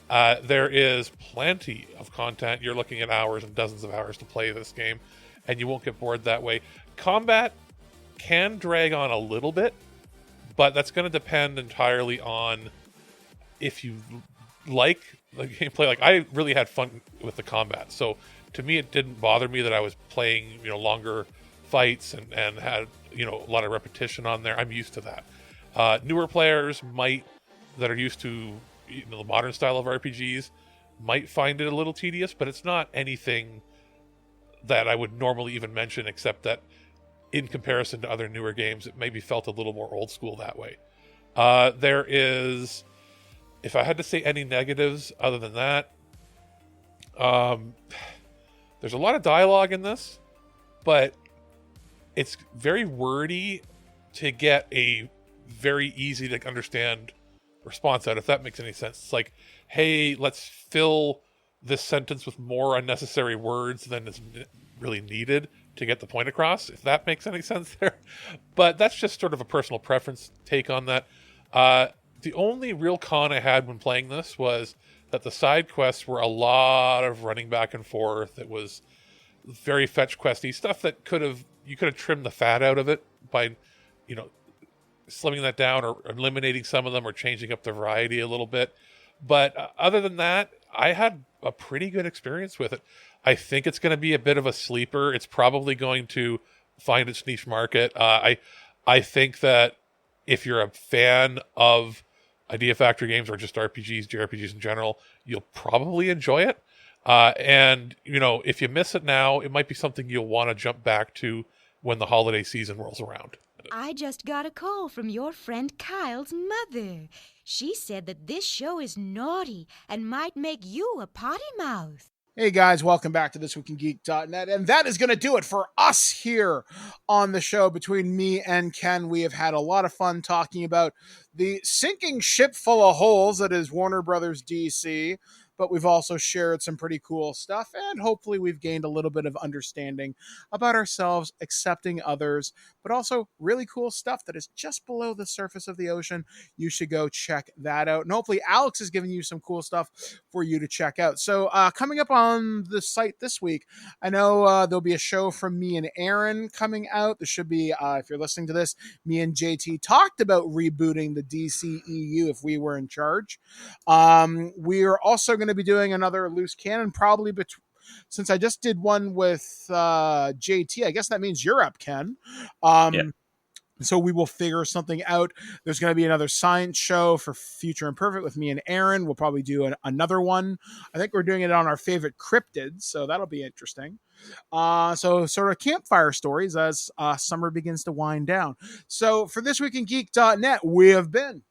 There is plenty of content. You're looking at hours and dozens of hours to play this game, and you won't get bored that way. Combat can drag on a little bit, but that's going to depend entirely on if you like the gameplay. Like, I really had fun with the combat, so to me it didn't bother me that I was playing longer fights and had a lot of repetition on there. I'm used to that. Newer players that are used to the modern style of RPGs might find it a little tedious, but it's not anything that I would normally even mention, except that in comparison to other newer games, it maybe felt a little more old school that way. There is, if I had to say any negatives other than that, there's a lot of dialogue in this, but it's very wordy to get a very easy to understand response out, if that makes any sense. It's like, hey, let's fill this sentence with more unnecessary words than is really needed to get the point across, if that makes any sense there. But that's just sort of a personal preference take on that. The only real con I had when playing this was that the side quests were a lot of running back and forth. It was very fetch questy stuff that you could have trimmed the fat out of it by, slimming that down or eliminating some of them or changing up the variety a little bit. But other than that, I had a pretty good experience with it. I think it's going to be a bit of a sleeper. It's probably going to find its niche market. I think that if you're a fan of Idea Factory games or just RPGs, JRPGs in general, you'll probably enjoy it. And if you miss it now, it might be something you'll want to jump back to when the holiday season rolls around. I just got a call from your friend Kyle's mother. She said that this show is naughty and might make you a potty mouth. Hey guys, welcome back to ThisWeekInGeek.net, and that is going to do it for us here on the show. Between me and Ken, we have had a lot of fun talking about the sinking ship full of holes that is Warner Brothers DC, but we've also shared some pretty cool stuff, and hopefully we've gained a little bit of understanding about ourselves, accepting others, but also really cool stuff that is just below the surface of the ocean. You should go check that out, and hopefully Alex is giving you some cool stuff for you to check out. So coming up on the site this week, I know there'll be a show from me and Aaron coming out. There should be, if you're listening to this, me and JT talked about rebooting the DCEU if we were in charge. We are also going to be doing another loose cannon, probably since I just did one with JT, I guess that means you're up, Ken. So we will figure something out. There's going to be another science show for Future Imperfect with me and Aaron. We'll probably do another one. I think we're doing it on our favorite cryptids, so that'll be interesting. So sort of campfire stories as summer begins to wind down. So for ThisWeekInGeek.net, we have been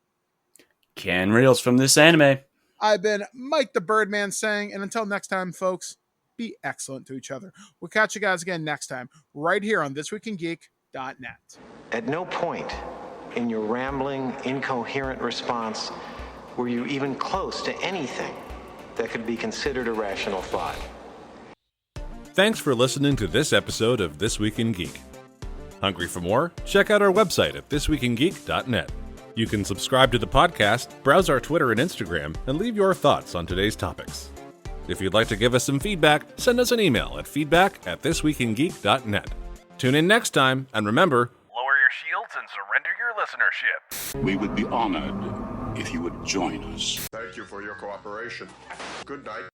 Ken Reels from This Anime. I've been Mike the Birdman saying, and until next time, folks, be excellent to each other. We'll catch you guys again next time, right here on ThisWeekInGeek.net. At no point in your rambling, incoherent response were you even close to anything that could be considered a rational thought. Thanks for listening to this episode of This Week in Geek. Hungry for more? Check out our website at thisweekingeek.net. You can subscribe to the podcast, browse our Twitter and Instagram, and leave your thoughts on today's topics. If you'd like to give us some feedback, send us an email at feedback@thisweekingeek.net. Tune in next time, and remember, Lower your shields and surrender your listenership. We would be honored if you would join us. Thank you for your cooperation. Good night.